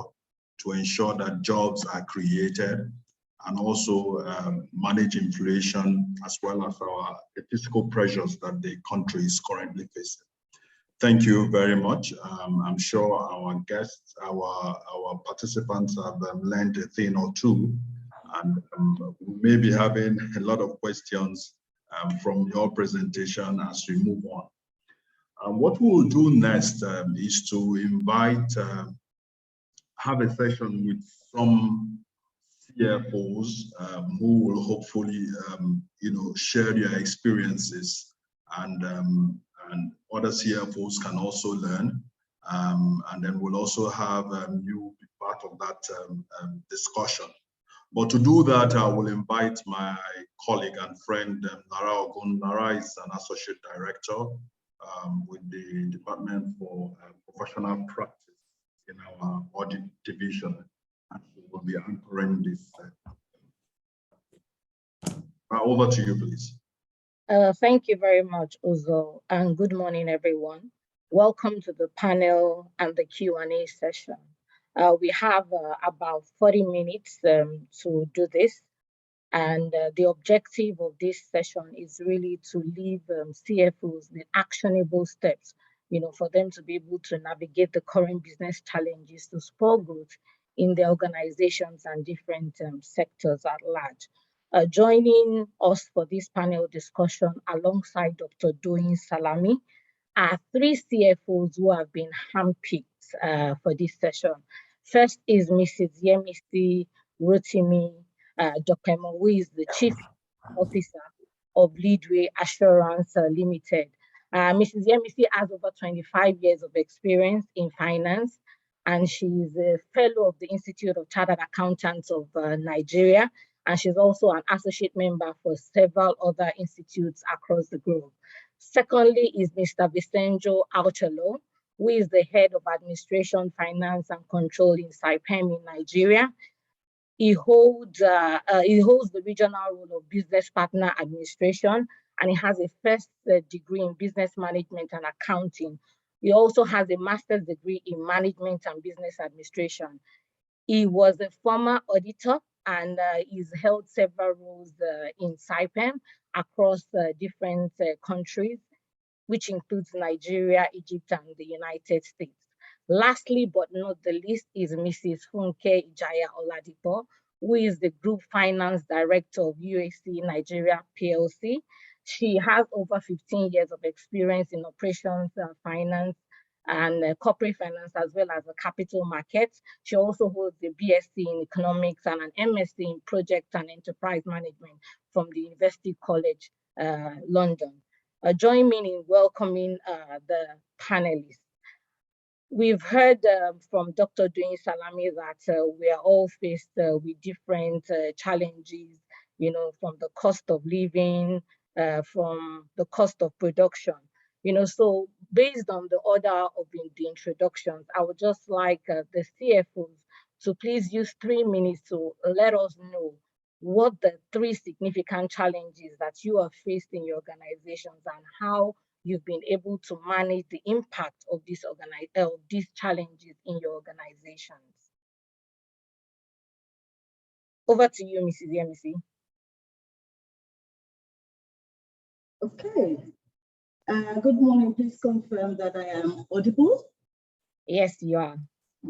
to ensure that jobs are created, and also manage inflation as well as the fiscal pressures that the country is currently facing. Thank you very much. I'm sure our guests, our participants have learned a thing or two, and we may be having a lot of questions from your presentation as we move on. What we will do next is to invite, have a session with some CFOs who will hopefully, share their experiences, and other CFOs can also learn. And then we'll also have you be part of that discussion. But to do that, I will invite my colleague and friend, Nara Ogun. Nara is an associate director with the Department for Professional Practice in our audit division. And she will be anchoring this. Over to you, please. Thank you very much, Uzo, and good morning, everyone. Welcome to the panel and the Q&A session. We have about 40 minutes to do this. And the objective of this session is really to leave CFOs with actionable steps, for them to be able to navigate the current business challenges to spur growth in their organizations and different sectors at large. Joining us for this panel discussion alongside Dr. Doyin Salami are 3 CFOs who have been handpicked for this session. First is Mrs. Yemisi Rotimi Dokemo, who is the Chief Officer of Leadway Assurance Limited. Mrs. Yemisi has over 25 years of experience in finance, and she is a fellow of the Institute of Chartered Accountants of Nigeria, and she's also an associate member for several other institutes across the globe. Secondly is Mr. Vicenjo Auchelo, who is the head of administration, finance, and control in Saipem in Nigeria. He holds the regional role of business partner administration, and he has a first degree in business management and accounting. He also has a master's degree in management and business administration. He was a former auditor and he's held several roles in Saipem across different countries, which includes Nigeria, Egypt, and the United States. Lastly, but not the least, is Mrs. Funke Ijaya Oladipo, who is the Group Finance Director of UAC Nigeria PLC. She has over 15 years of experience in operations, finance, and corporate finance, as well as the capital markets. She also holds a BSc in economics and an MSc in project and enterprise management from the University College London. Join me in welcoming the panelists. We've heard from Dr. Doyin Salami that we are all faced with different challenges, from the cost of living, from the cost of production. So based on the order of the introductions, I would just like the CFOs to please use 3 minutes to let us know what the 3 significant challenges that you have faced in your organizations and how you've been able to manage the impact of these challenges in your organizations. Over to you, Mrs. Yemisi. Okay. Good morning. Please confirm that I am audible. Yes, you are.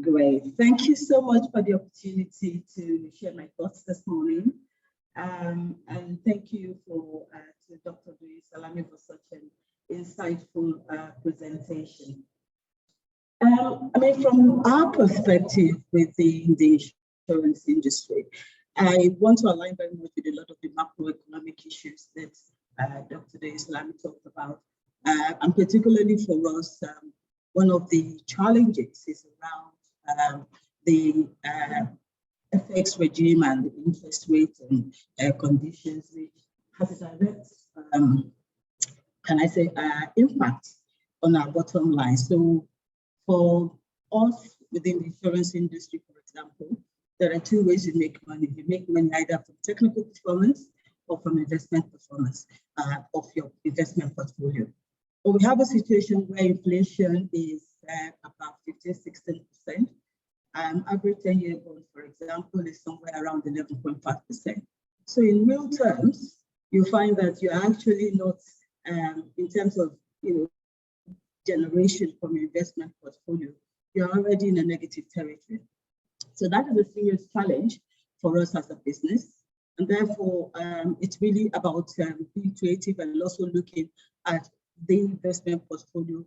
Great. Thank you so much for the opportunity to share my thoughts this morning. And thank you to Dr. Doyin Salami for such an insightful presentation. From our perspective within the insurance industry, I want to align very much with a lot of the macroeconomic issues that Dr. Doyin Salami talked about. And particularly for us, one of the challenges is around the FX regime and the interest rate and conditions, which has a direct, impact on our bottom line. So for us within the insurance industry, for example, there are 2 ways you make money. You make money either from technical performance or from investment performance of your investment portfolio. But we have a situation where inflation is about 15–16%. Average 10-year bond, for example, is somewhere around 11.5%. So in real terms, you find that you're actually not, in terms of generation from your investment portfolio, you're already in a negative territory. So that is a serious challenge for us as a business. And therefore, it's really about being creative and also looking at the investment portfolio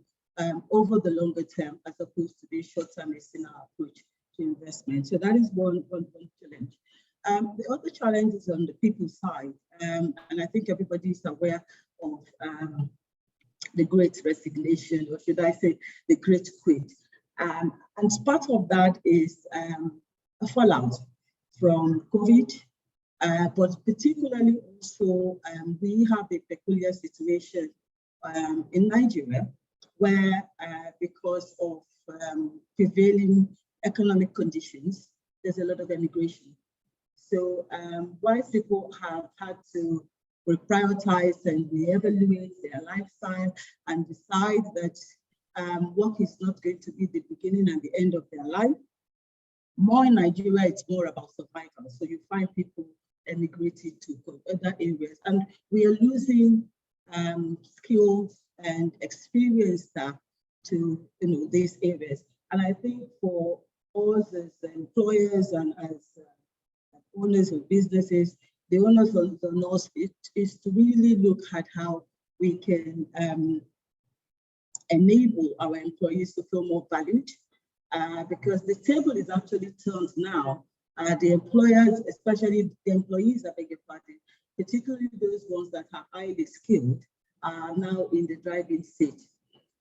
over the longer term, as opposed to the short-termist in our approach to investment. So that is one challenge. The other challenge is on the people side. And I think everybody is aware of the Great Resignation, or should I say the Great Quit. And part of that is a fallout from COVID, but particularly also we have a peculiar situation in Nigeria, where because of prevailing economic conditions, there's a lot of immigration. So whilst people have had to reprioritize and reevaluate their lifestyle and decide that work is not going to be the beginning and the end of their life. More in Nigeria, it's more about survival. So you find people emigrating to other areas, and we are losing skills and experienced staff to these areas. And I think for us as employers and as owners of businesses, the owners of the North is to really look at how we can enable our employees to feel more valued, because the table is actually turned now. The employers, especially the employees, I beg your pardon, particularly those ones that are highly skilled, are now in the driving seat.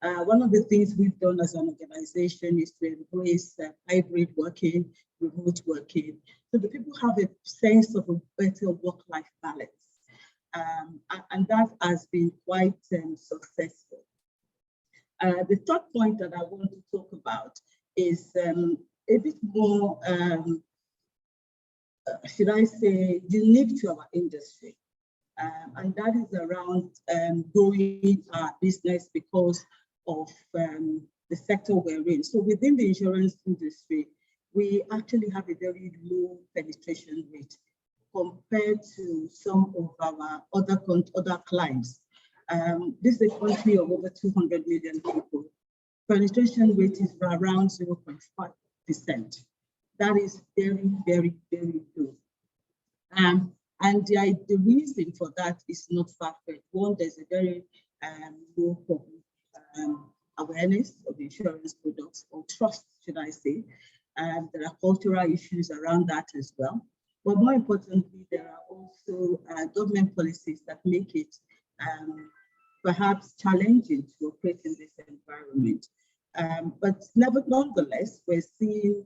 One of the things we've done as an organization is to embrace hybrid working, remote working, so the people have a sense of a better work-life balance. And that has been quite successful. The third point that I want to talk about is a bit more, should I say, unique to our industry. And that is around growing our business because of the sector we're in. So within the insurance industry, we actually have a very low penetration rate compared to some of our other clients. This is a country of over 200 million people. Penetration rate is around 0.5%. That is very, very, very low. And the reason for that is not far-fetched. One, there's a very low public awareness of insurance products, or trust, should I say. There are cultural issues around that as well. But more importantly, there are also government policies that make it perhaps challenging to operate in this environment. But nonetheless, we're seeing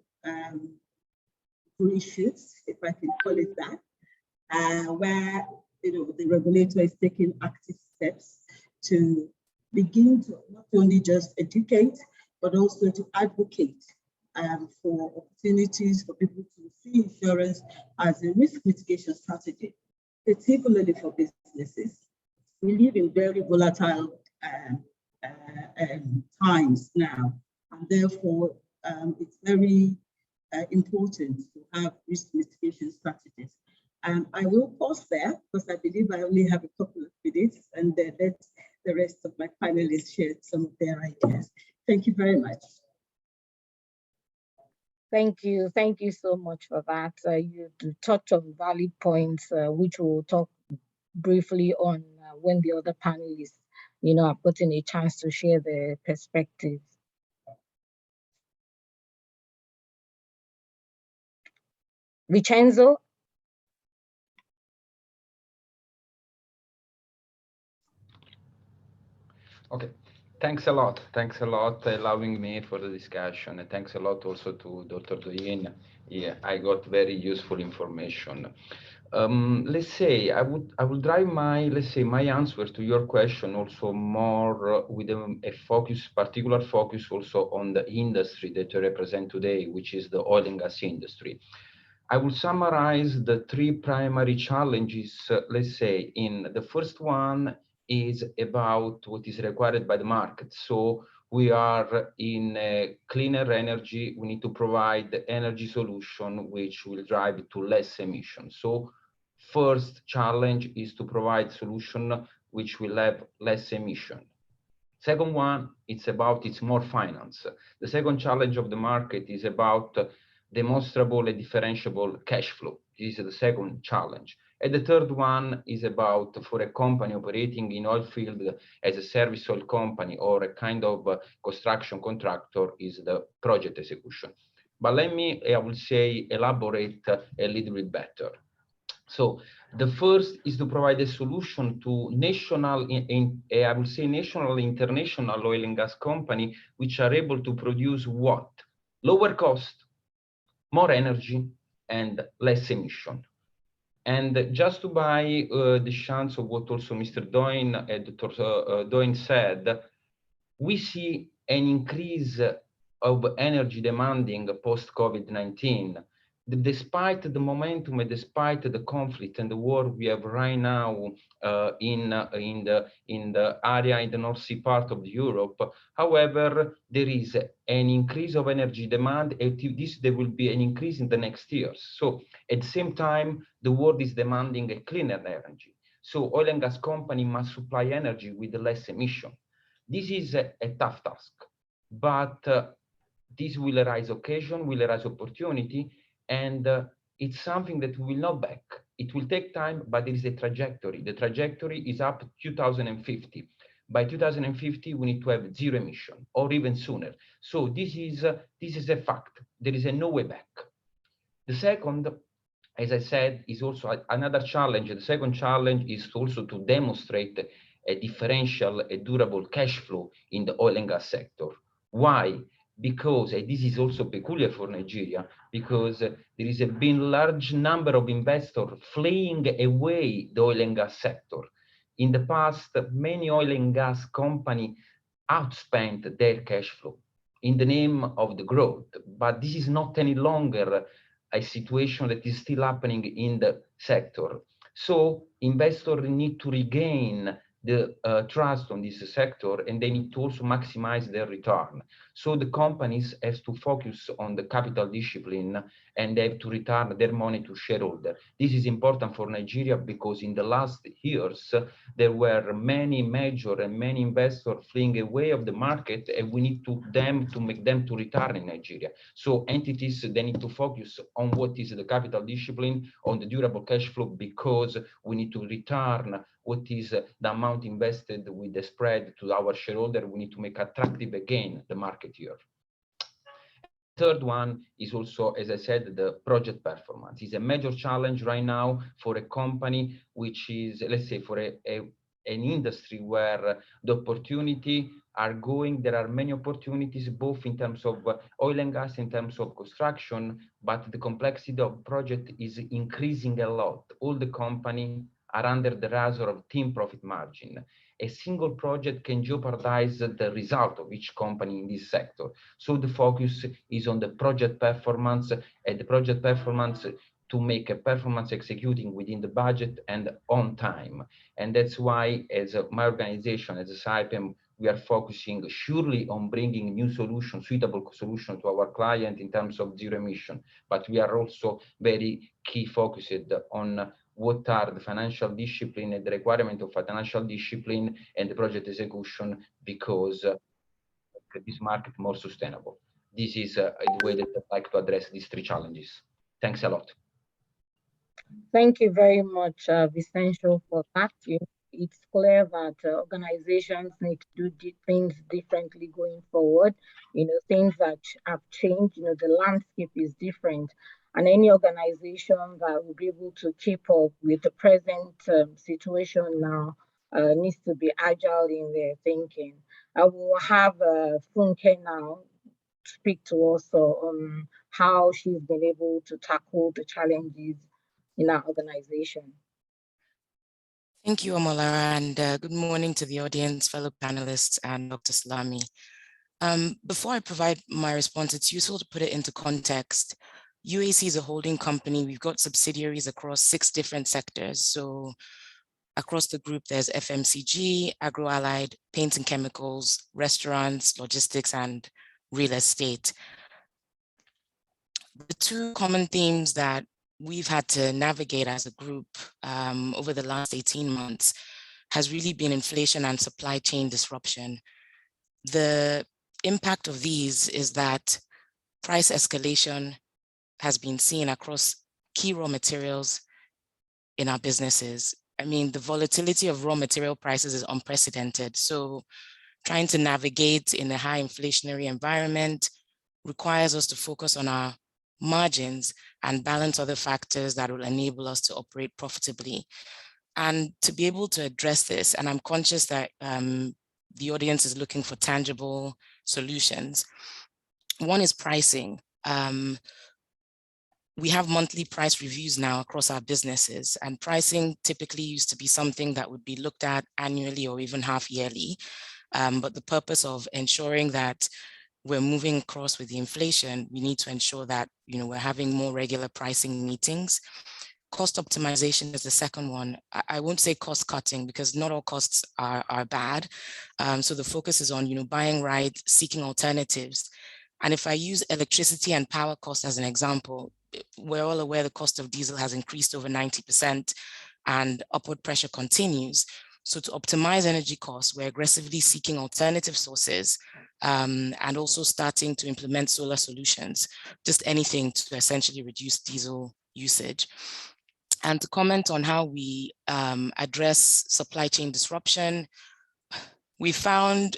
green shoots, if I can call it that, where the regulator is taking active steps to begin to not only just educate, but also to advocate for opportunities for people to see insurance as a risk mitigation strategy, particularly for businesses. We live in very volatile times now, and therefore it's very important to have risk mitigation strategies. I will pause there because I believe I only have a couple of minutes, and let the rest of my panelists share some of their ideas. Thank you very much. Thank you so much for that. You touched on valid points, which we'll talk briefly on when the other panelists, are putting a chance to share their perspectives. Vincenzo? Okay, thanks a lot. Thanks a lot allowing me for the discussion, and thanks a lot also to Dr. Doyen. Yeah, I got very useful information. Let's say I will drive my answer to your question also more with a particular focus also on the industry that I represent today, which is the oil and gas industry. I will summarize the three primary challenges, let's say. In the first one is about what is required by the market. So we are in cleaner energy. We need to provide the energy solution which will drive to less emissions. So first challenge is to provide solution which will have less emission. Second one, it's more finance. The second challenge of the market is about demonstrable and differentiable cash flow. This is the second challenge. And the third one is about, for a company operating in oil field as a service oil company or a kind of construction contractor, is the project execution. But let me, I will say, elaborate a little bit better. So the first is to provide a solution to national, I will say national, international oil and gas company, which are able to produce what? Lower cost, more energy, and less emission. And just to buy the chance of what also Mr. Doyen and Dr. Doyen said, we see an increase of energy demanding post-COVID-19. despite the momentum and despite the conflict and the war we have right now in the area in the North Sea part of Europe, however, there is an increase of energy demand, and there will be an increase in the next years. So at the same time, the world is demanding a cleaner energy. So oil and gas company must supply energy with less emission. This is a tough task, but this will arise occasion, will arise opportunity, and it's something that we will not back. It will take time, but there is a trajectory. The trajectory is up to 2050. By 2050, we need to have zero emission, or even sooner. So this is a fact. There is a no way back. The second, as I said, is also another challenge. The second challenge is also to demonstrate a differential, a durable cash flow in the oil and gas sector. Why? Because, and this is also peculiar for Nigeria, because there is a been large number of investors fleeing away the oil and gas sector. In the past, many oil and gas companies outspent their cash flow in the name of the growth, but this is not any longer a situation that is still happening in the sector. So investors need to regain the trust on this sector, and they need to also maximize their return. So the companies have to focus on the capital discipline, and they have to return their money to shareholders. This is important for Nigeria because in the last years, there were many major and many investors fleeing away of the market, and we need to make them to return in Nigeria. So entities, they need to focus on what is the capital discipline, on the durable cash flow, because we need to return what is the amount invested with the spread to our shareholder. We need to make attractive again the market here. Third one is also, as I said, the project performance is a major challenge right now for a company which is, let's say, for an industry where the opportunity are going. There are many opportunities, both in terms of oil and gas, in terms of construction, but the complexity of project is increasing a lot. All the companies are under the razor of team profit margin. A single project can jeopardize the result of each company in this sector. So the focus is on the project performance, and the project performance to make a performance executing within the budget and on time. And that's why, as my organization, as a SIPEM, we are focusing surely on bringing new solutions, suitable solutions to our client in terms of zero emission. But we are also very key focused on what are the financial discipline and the requirement of financial discipline and the project execution, because this market more sustainable. This is the way that I'd like to address these three challenges. Thanks a lot. Thank you very much, Vicencio, for that. It's clear that organizations need to do things differently going forward. Things that have changed. The landscape is different, and any organization that will be able to keep up with the present situation now needs to be agile in their thinking. I will have Funke now speak to us on how she's been able to tackle the challenges in our organization. Thank you, Omolara, and good morning to the audience, fellow panelists, and Dr. Salami. Before I provide my response, it's useful to put it into context. UAC is a holding company. We've got subsidiaries across 6 different sectors. So across the group, there's FMCG, agro-allied, paints and chemicals, restaurants, logistics, and real estate. The 2 common themes that we've had to navigate as a group over the last 18 months has really been inflation and supply chain disruption. The impact of these is that price escalation has been seen across key raw materials in our businesses. I mean, the volatility of raw material prices is unprecedented. So trying to navigate in a high inflationary environment requires us to focus on our margins and balance other factors that will enable us to operate profitably. And to be able to address this, and I'm conscious that the audience is looking for tangible solutions. One is pricing. We have monthly price reviews now across our businesses, and pricing typically used to be something that would be looked at annually or even half yearly. But the purpose of ensuring that we're moving across with the inflation, we need to ensure that, you know, we're having more regular pricing meetings. Cost optimization is the second one. I won't say cost cutting because not all costs are bad. So the focus is on, you know, buying right, seeking alternatives. And if I use electricity and power costs as an example, we're all aware the cost of diesel has increased over 90% and upward pressure continues. So to optimize energy costs, we're aggressively seeking alternative sources and also starting to implement solar solutions, just anything to essentially reduce diesel usage. And to comment on how we address supply chain disruption, we found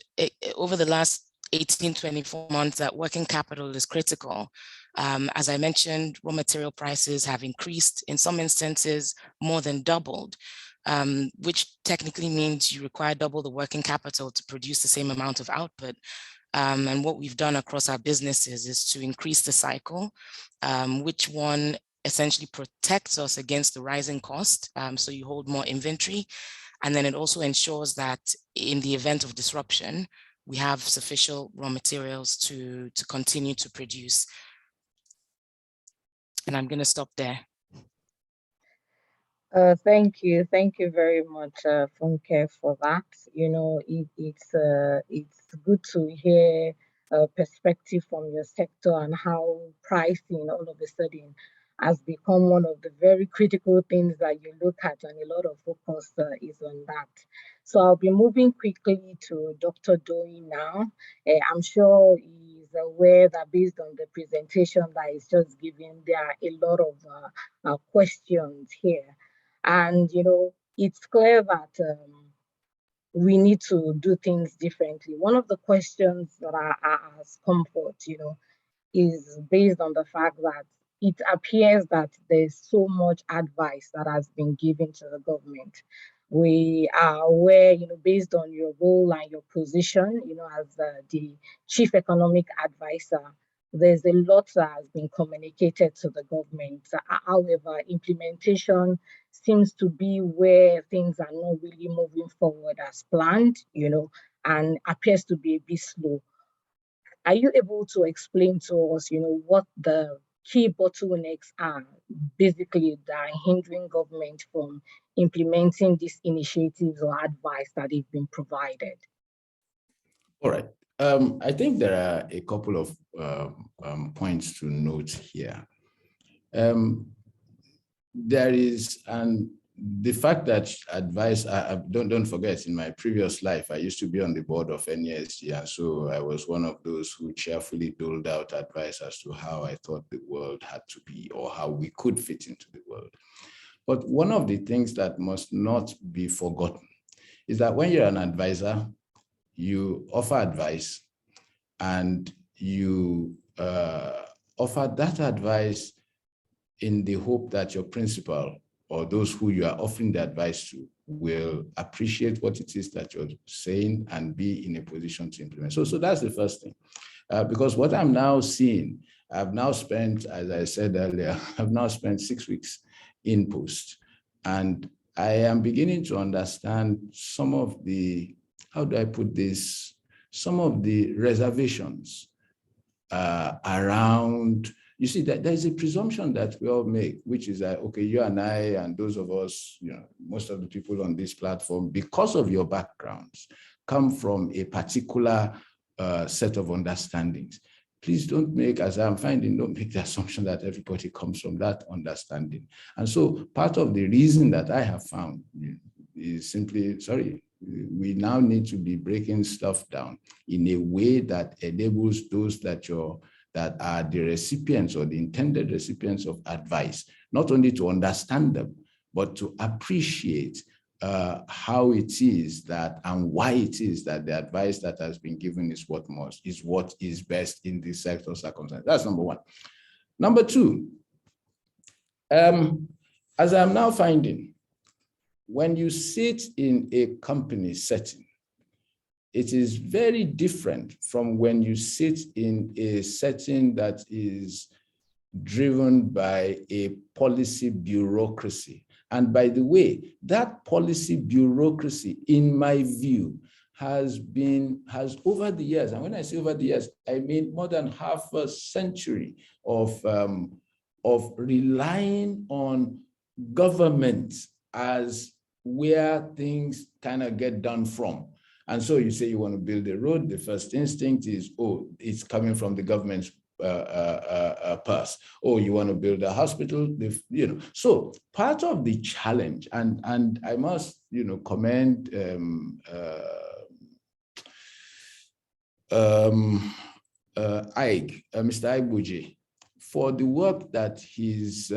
over the last 18, 24 months that working capital is critical. As I mentioned, raw material prices have increased, in some instances, more than doubled, which technically means you require double the working capital to produce the same amount of output. And what we've done across our businesses is to increase the cycle, which one essentially protects us against the rising cost. So you hold more inventory. And then it also ensures that in the event of disruption, we have sufficient raw materials to continue to produce. And I'm going to stop there. Thank you very much, Funke, for that. You know, it's good to hear a perspective from your sector and how pricing all of a sudden has become one of the very critical things that you look at, and a lot of focus is on that. So I'll be moving quickly to Dr. Doi now. I'm sure he's aware that based on the presentation that he's just given, there are a lot of questions here. And, you know, it's clear that we need to do things differently. One of the questions that has come forth, you know, is based on the fact that it appears that there's so much advice that has been given to the government. We are aware, you know, based on your role and your position, you know, as the chief economic advisor, there's a lot that has been communicated to the government. However, implementation seems to be where things are not really moving forward as planned, you know, and appears to be a bit slow. Are you able to explain to us, you know, what the key bottlenecks are basically that are hindering government from implementing these initiatives or advice that have been provided? All right. I think there are a couple of points to note here. There is, and the fact that advice, don't forget, in my previous life, I used to be on the board of NESG, and so I was one of those who cheerfully doled out advice as to how I thought the world had to be or how we could fit into the world. But one of the things that must not be forgotten is that when you're an advisor, you offer advice and you offer that advice in the hope that your principal or those who you are offering the advice to will appreciate what it is that you're saying and be in a position to implement. So that's the first thing. Because what I'm now seeing, I've now spent, as I said earlier, I've now spent 6 weeks in post. And I am beginning to understand some of the, how do I put this, some of the reservations around, you see, that there's a presumption that we all make, which is that, okay, you and I and those of us, you know, most of the people on this platform, because of your backgrounds, come from a particular set of understandings. Please don't make, as I'm finding, don't make the assumption that everybody comes from that understanding. And so part of the reason that I have found is simply, we now need to be breaking stuff down in a way that enables those that are the recipients or the intended recipients of advice, not only to understand them, but to appreciate how it is that and why it is that the advice that has been given is what is best in this sector circumstance. That's number one. Number two, as I'm now finding, when you sit in a company setting, it is very different from when you sit in a setting that is driven by a policy bureaucracy. And by the way, that policy bureaucracy, in my view, has over the years, and when I say over the years, I mean more than half a century of relying on government as where things kind of get done from. And so you say you want to build a road, the first instinct is, oh, it's coming from the government's purse. Oh, you want to build a hospital, So part of the challenge, and I must, commend Mr. Igboje, for the work that his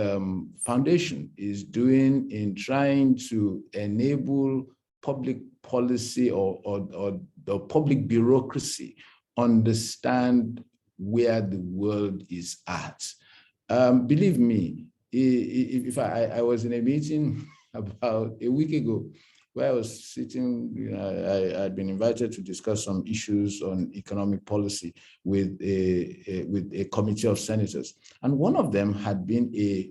foundation is doing in trying to enable public policy or the public bureaucracy understand where the world is at. Believe me, if I was in a meeting about a week ago where I was sitting, I had been invited to discuss some issues on economic policy with a committee of senators. And one of them had been a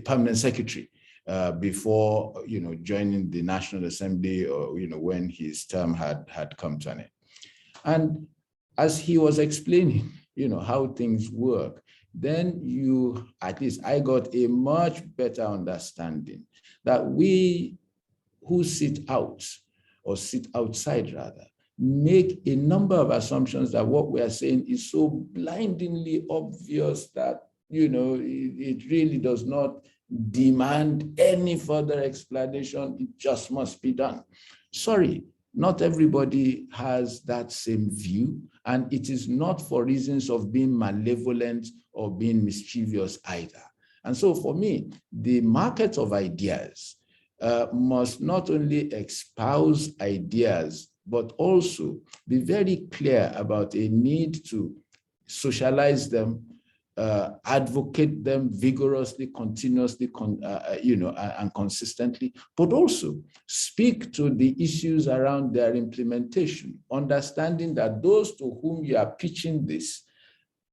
permanent secretary before, joining the National Assembly, or, when his term had come to an end. And as he was explaining, how things work, then at least I got a much better understanding that we who sit out, or sit outside rather, make a number of assumptions that what we are saying is so blindingly obvious that, it really does not demand any further explanation. It just must be done. Sorry, not everybody has that same view, and it is not for reasons of being malevolent or being mischievous either. And so for me, the market of ideas must not only espouse ideas, but also be very clear about a need to socialize them, advocate them vigorously, continuously, and consistently, but also speak to the issues around their implementation, understanding that those to whom you are pitching this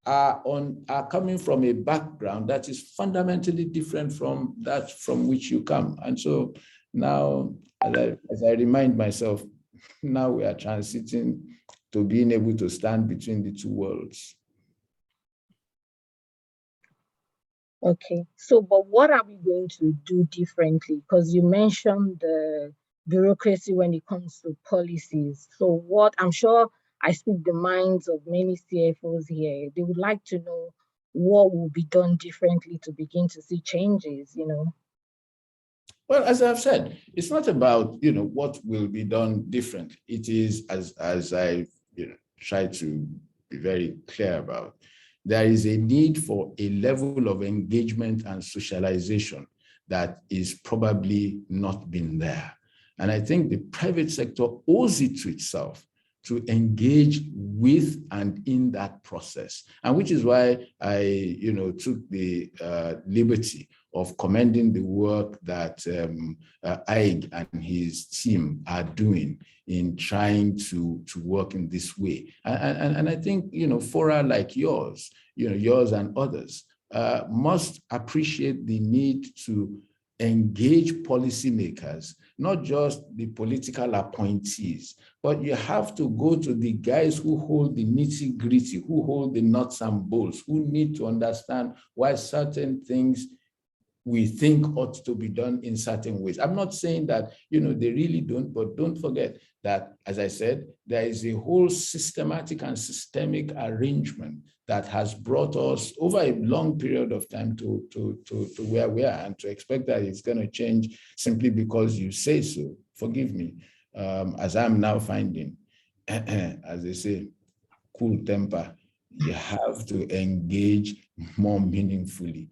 are coming from a background that is fundamentally different from that from which you come. And so now, as I remind myself, now we are transiting to being able to stand between the two worlds. Okay, so but what are we going to do differently? Because you mentioned the bureaucracy when it comes to policies. So what, I'm sure I speak the minds of many CFOs here. They would like to know what will be done differently to begin to see changes, Well, as I've said, it's not about, what will be done different. It is, as I try to be very clear about, there is a need for a level of engagement and socialization that is probably not been there. And I think the private sector owes it to itself to engage with and in that process. And which is why I, took the liberty of commending the work that Aig and his team are doing in trying to work in this way. And I think, fora like yours, yours and others must appreciate the need to engage policymakers, not just the political appointees, but you have to go to the guys who hold the nitty-gritty, who hold the nuts and bolts, who need to understand why certain things we think ought to be done in certain ways. I'm not saying that, they really don't, but don't forget that, as I said, there is a whole systematic and systemic arrangement that has brought us over a long period of time to where we are, and to expect that it's going to change simply because you say so, forgive me, as I'm now finding, as they say, cool temper, you have to engage more meaningfully.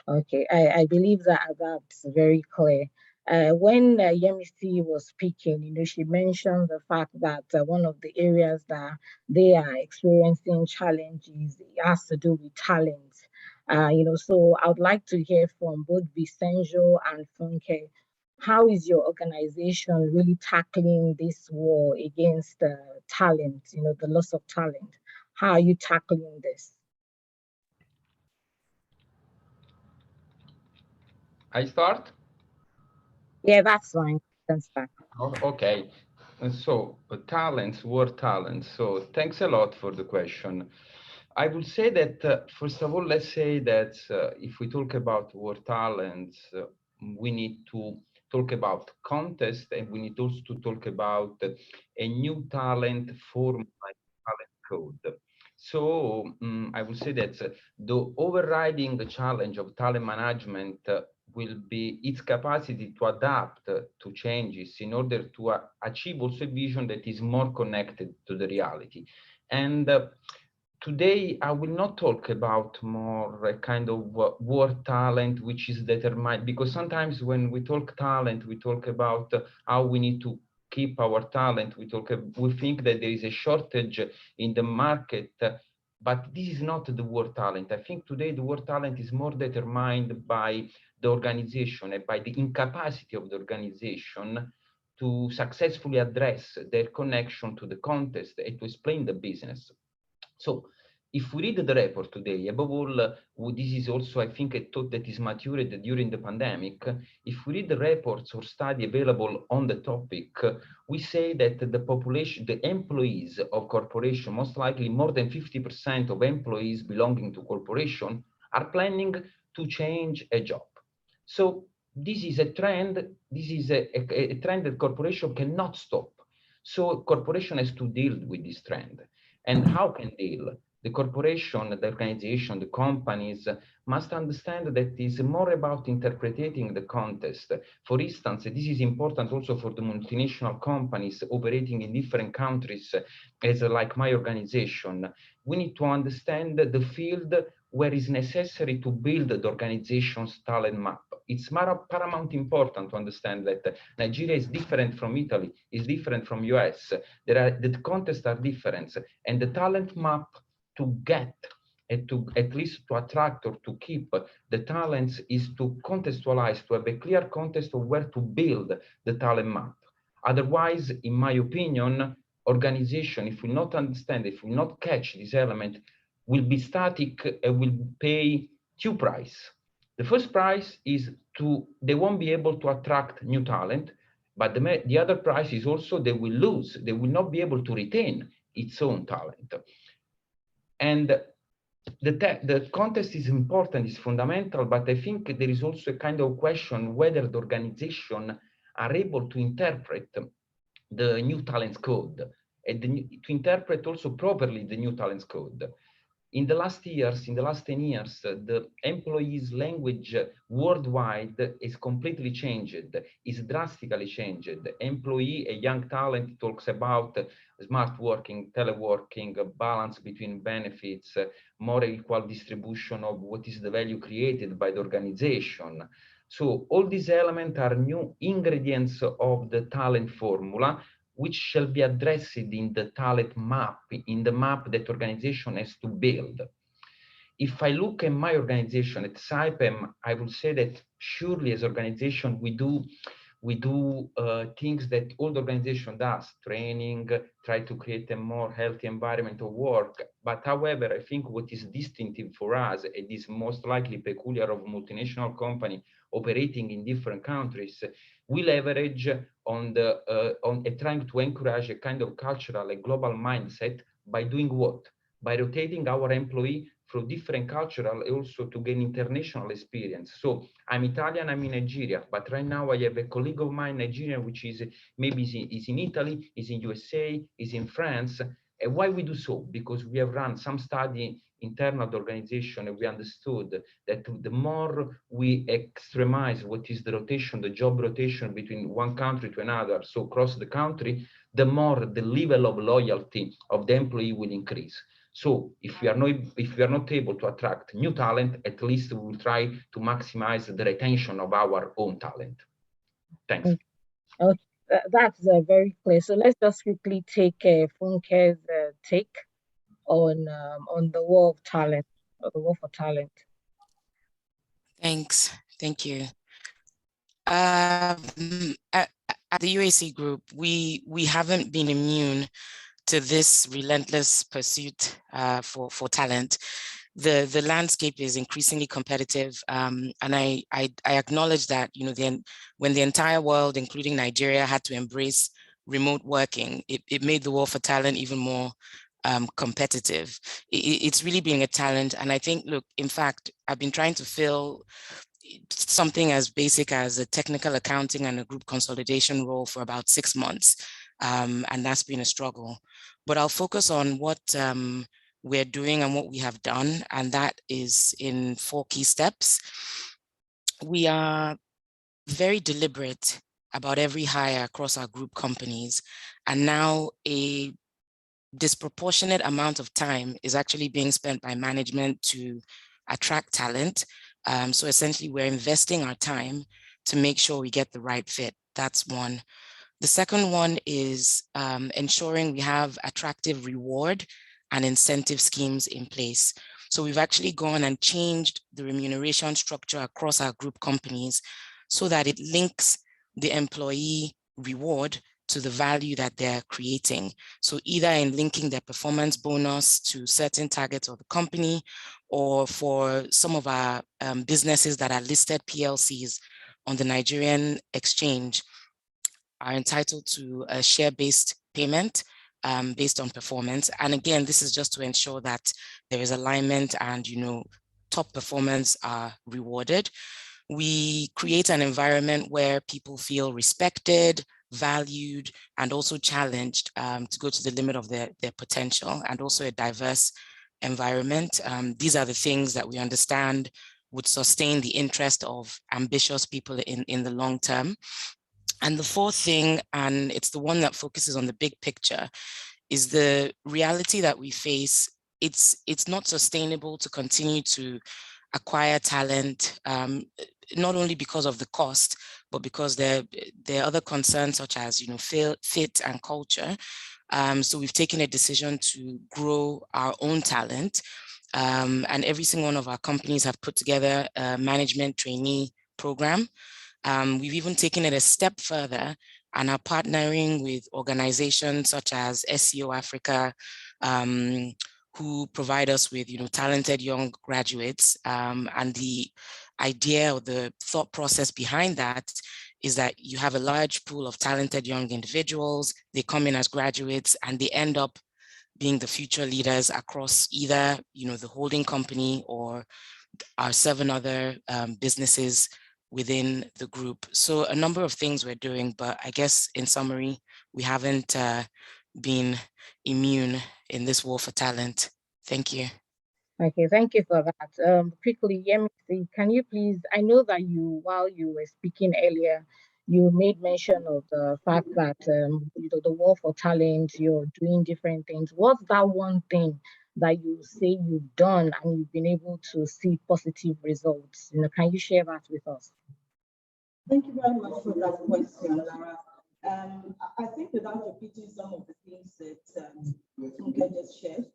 Okay, I believe that's very clear. When Yemisi was speaking, she mentioned the fact that one of the areas that they are experiencing challenges has to do with talent. So I would like to hear from both Vicenjo and Funke. How is your organization really tackling this war against talent, the loss of talent? How are you tackling this? I start? Yeah, that's fine. Can start. Oh, okay. Talents, war talents. So thanks a lot for the question. I would say that, first of all, let's say that if we talk about war talents, we need to talk about contest, and we need also to talk about a new talent form like talent code. So I would say that the overriding challenge of talent management will be its capacity to adapt to changes in order to achieve also a vision that is more connected to the reality. And today, I will not talk about more a kind of war talent, which is determined, because sometimes when we talk talent, we talk about how we need to keep our talent. We think that there is a shortage in the market, but this is not the war talent. I think today the war talent is more determined by the organization and by the incapacity of the organization to successfully address their connection to the context and to explain the business. So if we read the report today, above all, this is also, I think, a thought that is matured during the pandemic. If we read the reports or study available on the topic, we say that the population, the employees of corporation, most likely more than 50% of employees belonging to corporation are planning to change a job. So this is a trend. This is a trend that corporation cannot stop. So corporation has to deal with this trend. And how can deal? The corporation, the organization, the companies must understand that it is more about interpreting the context. For instance, this is important also for the multinational companies operating in different countries, as like my organization. We need to understand the field where it's necessary to build the organization's talent map. It's paramount important to understand that Nigeria is different from Italy, is different from US. The contexts are different, and the talent map to get and to at least to attract or to keep the talents is to contextualize, to have a clear context of where to build the talent map. Otherwise, in my opinion, organization, if we not understand, if we not catch this element, will be static and will pay two prices. The first price is they won't be able to attract new talent, but the other price is also they will lose, they will not be able to retain its own talent. And the context is important, is fundamental, but I think there is also a kind of question whether the organization are able to interpret the new talents code and to interpret also properly the new talents code. In the last years, in the last 10 years, the employees' language worldwide is completely changed, is drastically changed. Employee, a young talent, talks about smart working, teleworking, a balance between benefits, more equal distribution of what is the value created by the organization. So all these elements are new ingredients of the talent formula, which shall be addressed in the talent map, in the map that organization has to build. If I look at my organization at SIPEM, I would say that surely as organization, we do things that all the organization does, training, try to create a more healthy environment of work. But however, I think what is distinctive for us, and is most likely peculiar of multinational company operating in different countries, we leverage on trying to encourage a kind of cultural, a global mindset by doing what? By rotating our employee from different cultural, also to gain international experience. So I'm Italian, I'm in Nigeria, but right now I have a colleague of mine, Nigerian, which is maybe is in Italy, is in USA, is in France. And why we do so? Because we have run some study internal the organization, and we understood that the more we extremize what is the rotation, the job rotation between one country to another, so across the country, the more the level of loyalty of the employee will increase. So if we are not able to attract new talent, at least we will try to maximize the retention of our own talent. Thanks. Okay, that's very clear. So let's just quickly take Funke's take on the war of talent, or the war for talent. Thanks. Thank you. At the UAC Group, we haven't been immune to this relentless pursuit for talent. The landscape is increasingly competitive, and I acknowledge that when the entire world, including Nigeria, had to embrace remote working, it made the war for talent even more competitive. It's really been a challenge. And I think, look, in fact, I've been trying to fill something as basic as a technical accounting and a group consolidation role for about 6 months. And that's been a struggle. But I'll focus on what we're doing and what we have done. And that is in 4 key steps. We are very deliberate about every hire across our group companies. And now a disproportionate amount of time is actually being spent by management to attract talent. So essentially, we're investing our time to make sure we get the right fit. That's one. The second one is ensuring we have attractive reward and incentive schemes in place. So we've actually gone and changed the remuneration structure across our group companies so that it links the employee reward to the value that they're creating. So either in linking their performance bonus to certain targets of the company, or for some of our businesses that are listed PLCs on the Nigerian exchange are entitled to a share-based payment based on performance. And again, this is just to ensure that there is alignment and, top performance are rewarded. We create an environment where people feel respected, valued, and also challenged to go to the limit of their potential, and also a diverse environment. These are the things that we understand would sustain the interest of ambitious people in the long term. And the fourth thing, and it's the one that focuses on the big picture, is the reality that we face. It's not sustainable to continue to acquire talent, not only because of the cost, but because there are other concerns such as fit and culture. So we've taken a decision to grow our own talent, and every single one of our companies have put together a management trainee program. We've even taken it a step further and are partnering with organizations such as SEO Africa, who provide us with talented young graduates. And the idea or the thought process behind that is that you have a large pool of talented young individuals. They come in as graduates and they end up being the future leaders across either the holding company or our 7 other businesses within the group. So a number of things we're doing, but I guess in summary, we haven't been immune in this war for talent. Thank you. Okay, thank you for that. Quickly, Yemisi, can you please, I know that while you were speaking earlier, you made mention of the fact that, the war for talent, you're doing different things. What's that one thing that you say you've done and you've been able to see positive results? Can you share that with us? Thank you very much for that question, Lara. I think without repeating some of the things that Funke just shared,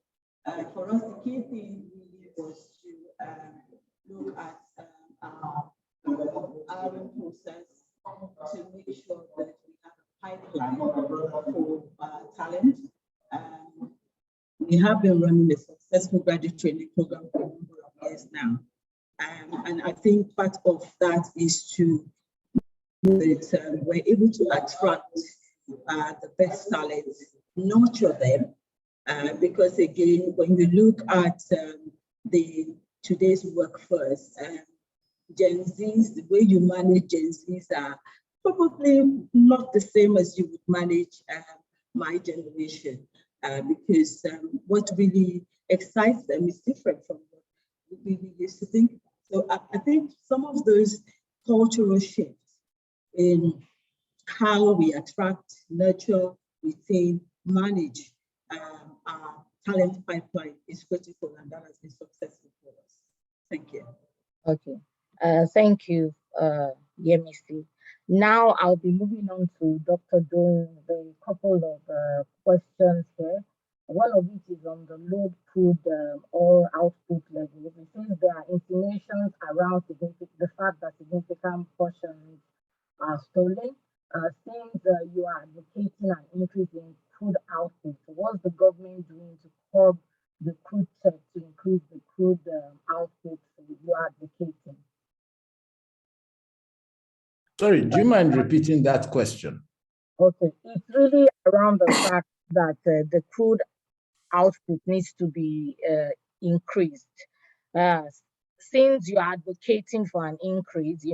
for us, the key thing really was to look at our hiring process to make sure that we have a pipeline for talent. We have been running a successful graduate training program for a number of years now. And I think part of that is to that we're able to attract the best talent, nurture them, because again, when you look at today's workforce, Gen Zs, the way you manage Gen Zs are probably not the same as you would manage my generation, because what really excites them is different from what we used to think. So I think some of those cultural shifts in how we attract, nurture, retain, manage our talent pipeline is critical, and that has been successful for us. Thank you. Okay, thank you, Yemisi. Now I'll be moving on to Dr. Doing the couple of questions here. One of it is on the load crude oil output level. It says there are insinuations around the fact that significant portions are stolen. Since you are advocating an increase in crude output, what's the government doing to curb the crude theft to increase the crude output you are advocating? Sorry, do you mind repeating that question? Okay, it's really around the fact that the crude output needs to be increased. Uh, since you're advocating for an increase,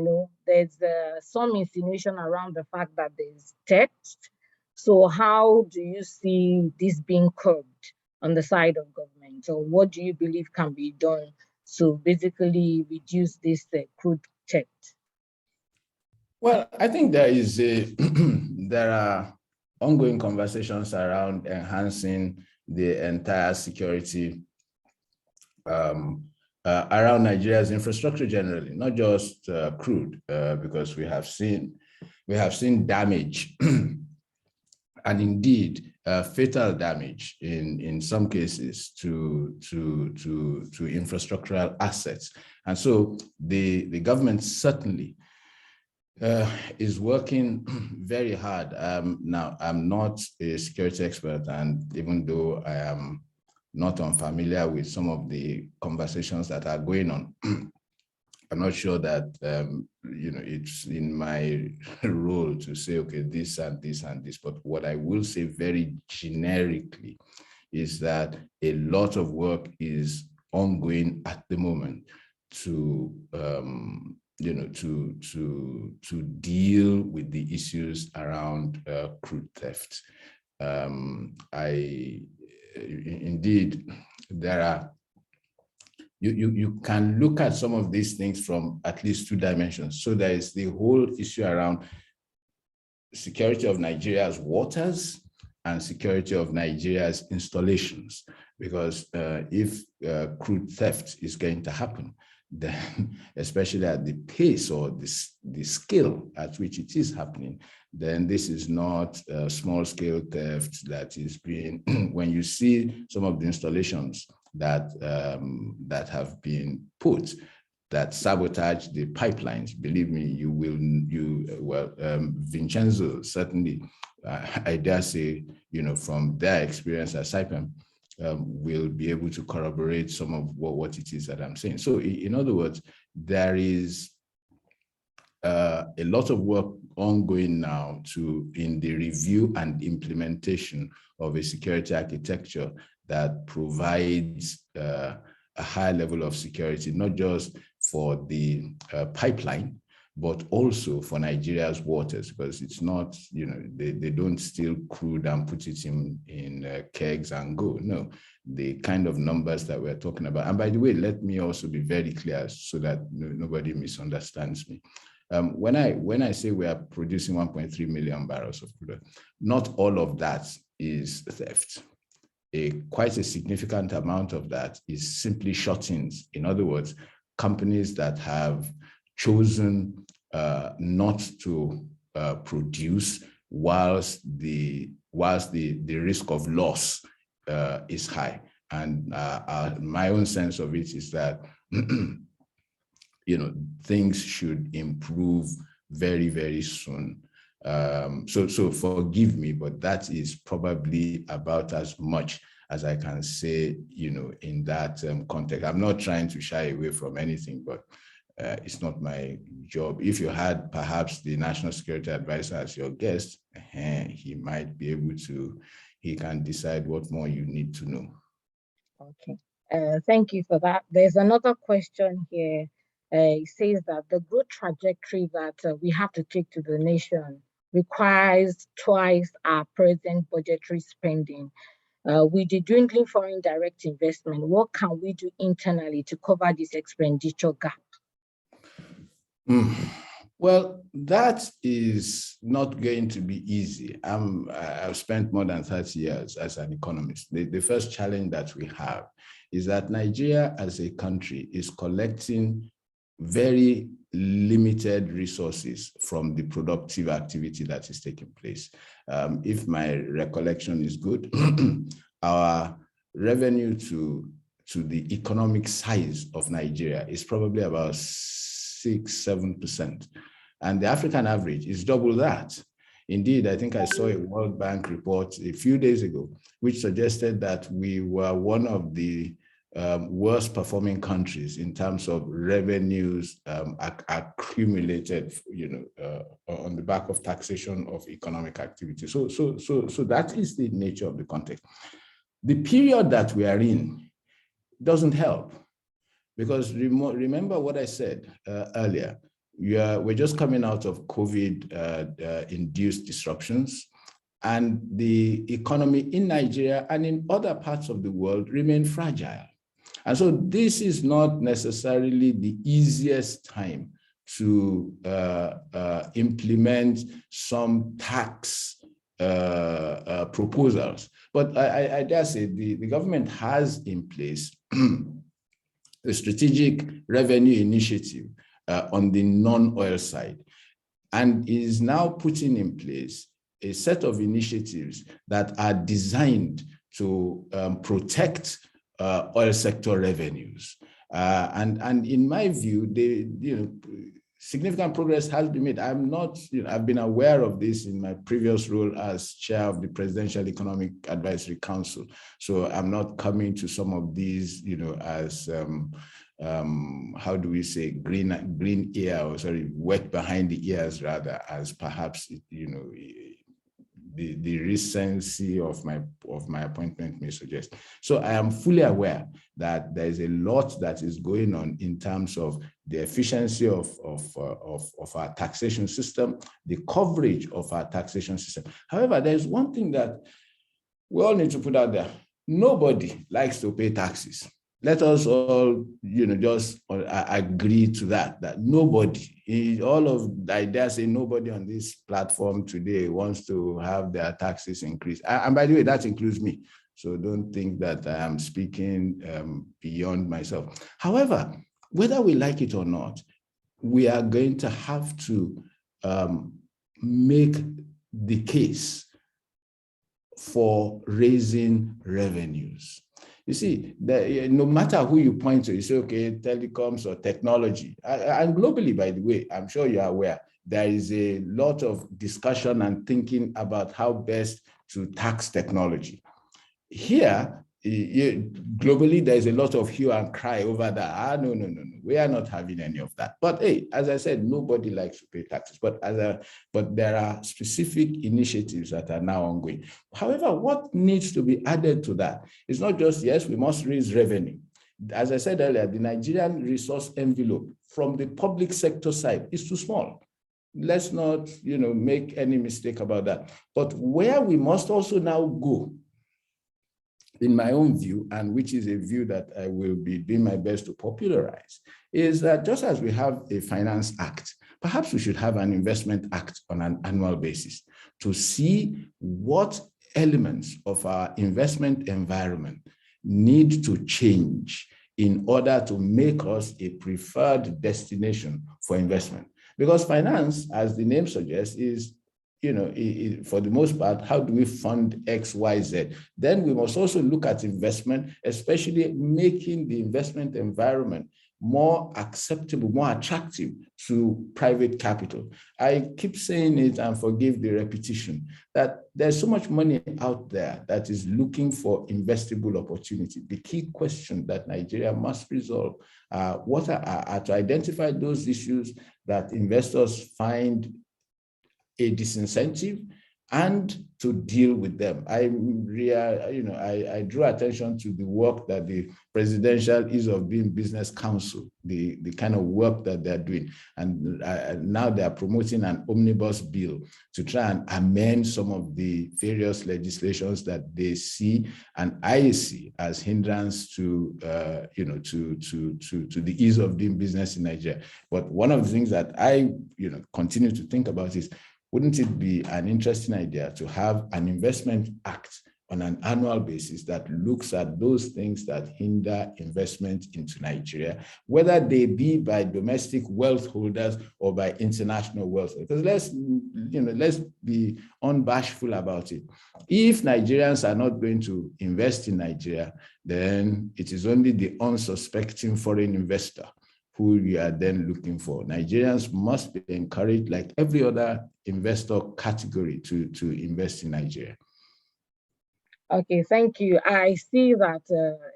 there's some insinuation around the fact that there's theft. So how do you see this being curbed on the side of government? Or what do you believe can be done to basically reduce this crude theft? Well, I think there are ongoing conversations around enhancing the entire security around Nigeria's infrastructure generally, not just crude, because we have seen damage and indeed fatal damage in some cases to infrastructural assets. And so the government certainly is working very hard. Now, I'm not a security expert, and even though I am not unfamiliar with some of the conversations that are going on, I'm not sure that it's in my role to say, okay, this and this and this. But what I will say very generically is that a lot of work is ongoing at the moment to deal with the issues around crude theft. Indeed, there are. You can look at some of these things from at least two dimensions. So there is the whole issue around security of Nigeria's waters and security of Nigeria's installations. Because if crude theft is going to happen, then especially at the pace or the scale at which it is happening, then this is not small-scale theft that is being, when you see some of the installations that have been put that sabotage the pipelines, believe me, Vincenzo certainly, I dare say, from their experience at Saipem, will be able to corroborate some of what it is that I'm saying. So in other words, there is a lot of work ongoing now in the review and implementation of a security architecture that provides a high level of security, not just for the pipeline, but also for Nigeria's waters, because it's not, they don't steal crude and put it in kegs and go. No, the kind of numbers that we're talking about. And by the way, let me also be very clear so that nobody misunderstands me. When I say we are producing 1.3 million barrels of crude, not all of that is theft. Quite a significant amount of that is simply shut-ins. In other words, companies that have chosen not to produce whilst the risk of loss is high. And my own sense of it is that things should improve very, very soon. So forgive me, but that is probably about as much as I can say, in that context. I'm not trying to shy away from anything, but it's not my job. If you had perhaps the National Security Advisor as your guest, he might be able to, he can decide what more you need to know. Okay, thank you for that. There's another question here. It says that the growth trajectory that we have to take to the nation requires twice our present budgetary spending. With the dwindling foreign direct investment, what can we do internally to cover this expenditure gap? Well, that is not going to be easy. I've spent more than 30 years as an economist. The first challenge that we have is that Nigeria as a country is collecting very limited resources from the productive activity that is taking place. If my recollection is good, our revenue to the economic size of Nigeria is probably about 6-7%. And the African average is double that. Indeed, I think I saw a World Bank report a few days ago, which suggested that we were one of the worst performing countries in terms of revenues accumulated, on the back of taxation of economic activity. So that is the nature of the context. The period that we are in doesn't help, because remember what I said earlier. We're just coming out of COVID-induced disruptions, and the economy in Nigeria and in other parts of the world remain fragile. And so this is not necessarily the easiest time to implement some tax proposals. But I dare say the government has in place a strategic revenue initiative on the non-oil side, and is now putting in place a set of initiatives that are designed to protect oil sector revenues. And in my view, significant progress has been made. I've been aware of this in my previous role as chair of the Presidential Economic Advisory Council. So I'm not coming to some of these, as how do we say, green ear, or sorry, wet behind the ears, rather, as perhaps the recency of my appointment may suggest. So I am fully aware that there is a lot that is going on in terms of the efficiency of our taxation system, the coverage of our taxation system. However, there's one thing that we all need to put out there. Nobody likes to pay taxes. Let us all, just agree to that nobody, I dare say nobody on this platform today wants to have their taxes increased. And by the way, that includes me. So don't think that I am speaking beyond myself. However, whether we like it or not, we are going to have to make the case for raising revenues. You see, no matter who you point to, you say, okay, telecoms or technology. And globally, by the way, I'm sure you're aware, there is a lot of discussion and thinking about how best to tax technology. Here, globally, there's a lot of hue and cry over that. No, we are not having any of that. But hey, as I said, nobody likes to pay taxes. But there are specific initiatives that are now ongoing. However, what needs to be added to that is not just, yes, we must raise revenue. As I said earlier, the Nigerian resource envelope from the public sector side is too small. Let's not, make any mistake about that. But where we must also now go, in my own view, and which is a view that I will be doing my best to popularize, is that just as we have a finance act, perhaps we should have an investment act on an annual basis to see what elements of our investment environment need to change in order to make us a preferred destination for investment. Because finance, as the name suggests, is for the most part, how do we fund X, Y, Z? Then we must also look at investment, especially making the investment environment more acceptable, more attractive to private capital. I keep saying it, and forgive the repetition, that there's so much money out there that is looking for investable opportunity. The key question that Nigeria must resolve are to identify those issues that investors find a disincentive and to deal with them. I drew attention to the work that the Presidential Ease of Doing Business Council, the kind of work that they're doing. And now they are promoting an omnibus bill to try and amend some of the various legislations that they see and I see as hindrance to, to the ease of doing business in Nigeria. But one of the things that I, continue to think about is, wouldn't it be an interesting idea to have an investment act on an annual basis that looks at those things that hinder investment into Nigeria, whether they be by domestic wealth holders or by international wealth? Because let's be unbashful about it. If Nigerians are not going to invest in Nigeria, then it is only the unsuspecting foreign investor who we are then looking for. Nigerians must be encouraged, like every other investor category, to invest in Nigeria. Okay, thank you. I see that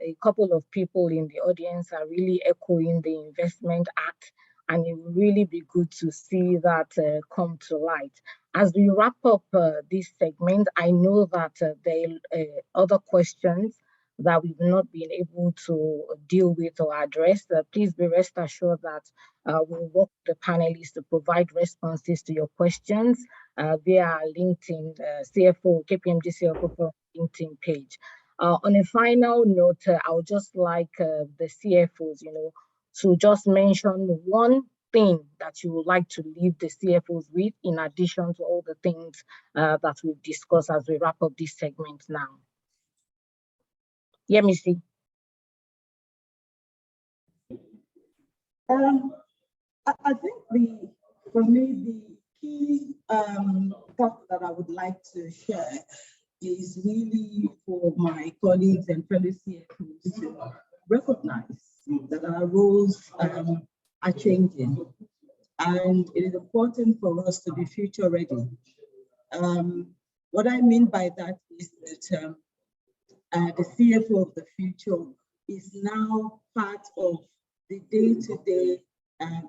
a couple of people in the audience are really echoing the Investment Act, and it will really be good to see that come to light. As we wrap up this segment, I know that there are other questions that we've not been able to deal with or address. Please be rest assured that we'll work with the panelists to provide responses to your questions via LinkedIn, KPMG CFO Forum LinkedIn page. On a final note, I would just like the CFOs, to just mention one thing that you would like to leave the CFOs with, in addition to all the things that we've discussed as we wrap up this segment now. Yeah, Missy. I think for me, the key thought that I would like to share is really for my colleagues and fellow CFOs to recognize that our roles are changing, and it is important for us to be future ready. What I mean by that is that the CFO of the future is now part of the day-to-day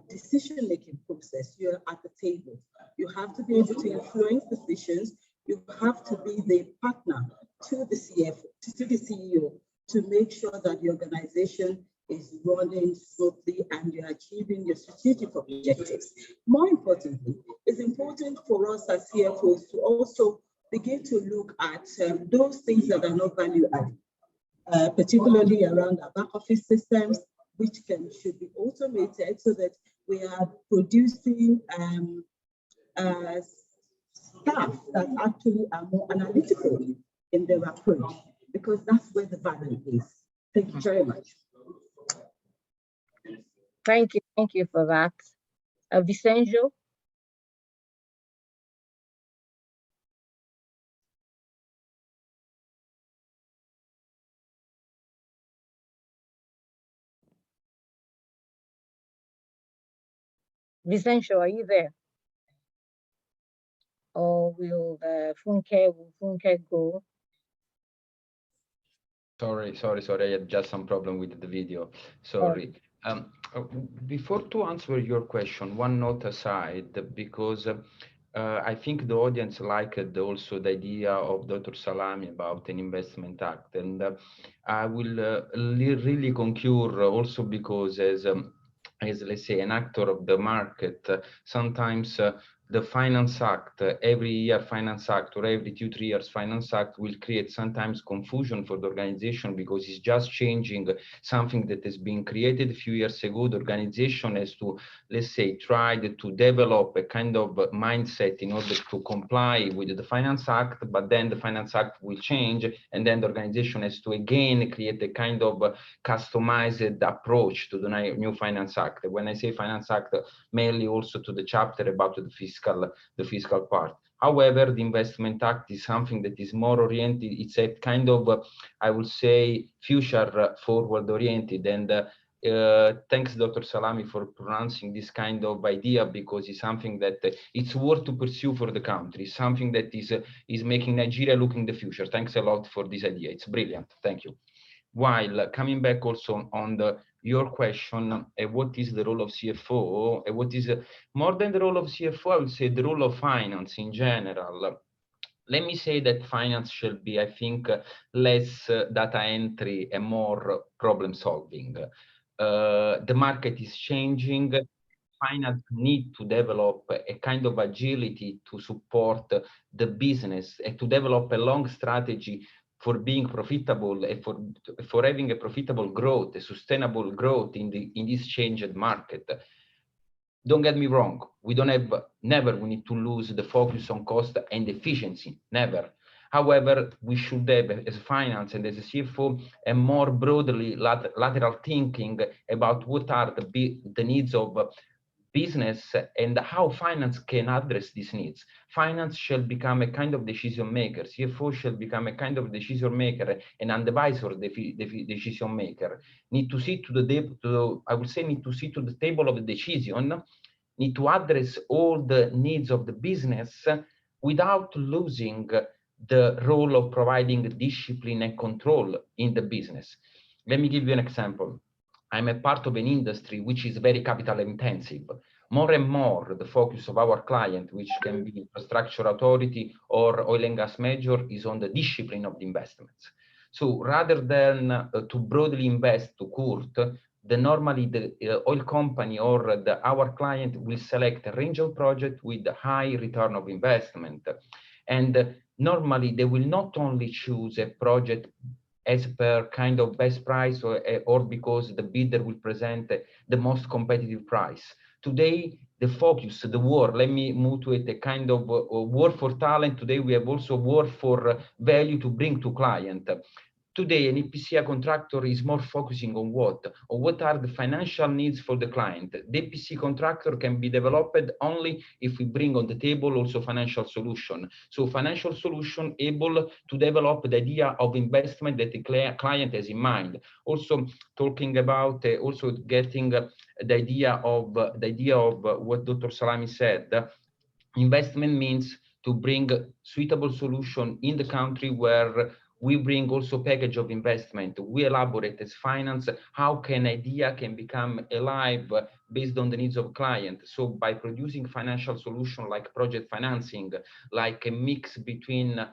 decision-making process. You're at the table. You have to be able to influence decisions. You have to be the partner to the CFO, to the CEO, to make sure that the organization is running smoothly and you're achieving your strategic objectives. More importantly, it's important for us as CFOs to also begin to look at those things that are not value-added, particularly around our back office systems, which should be automated so that we are producing staff that actually are more analytical in their approach, because that's where the value is. Thank you very much. Thank you for that. Vicenzo? Vicenzo, are you there? Or will Funke go? Sorry. I had just some problem with the video. Sorry. Before to answer your question, one note aside, because I think the audience liked also the idea of Dr. Salami about an investment act, and I will really concur also because as let's say an actor of the market, sometimes the Finance Act, every year Finance Act or every 2-3 years Finance Act will create sometimes confusion for the organization, because it's just changing something that has been created a few years ago. The organization has to, let's say, try to develop a kind of mindset in order to comply with the Finance Act, but then the Finance Act will change, and then the organization has to again create a kind of customized approach to the new Finance Act. When I say Finance Act, mainly also to the chapter about the fiscal part. However, the Investment Act is something that is more oriented. It's a kind of, I would say, future forward oriented. And thanks, Dr. Salami, for pronouncing this kind of idea, because it's something that it's worth to pursue for the country. Something that is making Nigeria look in the future. Thanks a lot for this idea. It's brilliant. Thank you. While coming back also on your question, what is the role of CFO? What is more than the role of CFO? I would say the role of finance in general. Let me say that finance should be, I think, less data entry and more problem solving. The market is changing. Finance need to develop a kind of agility to support the business and to develop a long strategy for being profitable and for having a profitable growth, a sustainable growth in this changed market. Don't get me wrong, we need to lose the focus on cost and efficiency, never. However, we should have, as finance and as a CFO, a more broadly lateral thinking about what are the needs of business and how finance can address these needs. Finance shall become a kind of decision maker. CFO shall become a kind of decision maker and advisor decision maker. Need to sit to the table of the decision. Need to address all the needs of the business without losing the role of providing discipline and control in the business. Let me give you an example. I'm a part of an industry which is very capital intensive. More and more, the focus of our client, which can be infrastructure authority or oil and gas major, is on the discipline of the investments. So rather than to broadly invest to Kurt, normally the oil company or our client will select a range of projects with high return of investment. And normally they will not only choose a project as per kind of best price or because the bidder will present the most competitive price. Today, the focus, the war, let me move to it, a kind of war for talent. Today, we have also war for value to bring to client. Today, an EPC contractor is more focusing on what? On what are the financial needs for the client. The EPC contractor can be developed only if we bring on the table also financial solution. So financial solution able to develop the idea of investment that the client has in mind. Also talking about also getting the idea of what Dr. Salami said. Investment means to bring suitable solution in the country where we bring also package of investment. We elaborate as finance how can idea can become alive based on the needs of client. So by producing financial solution like project financing, like a mix between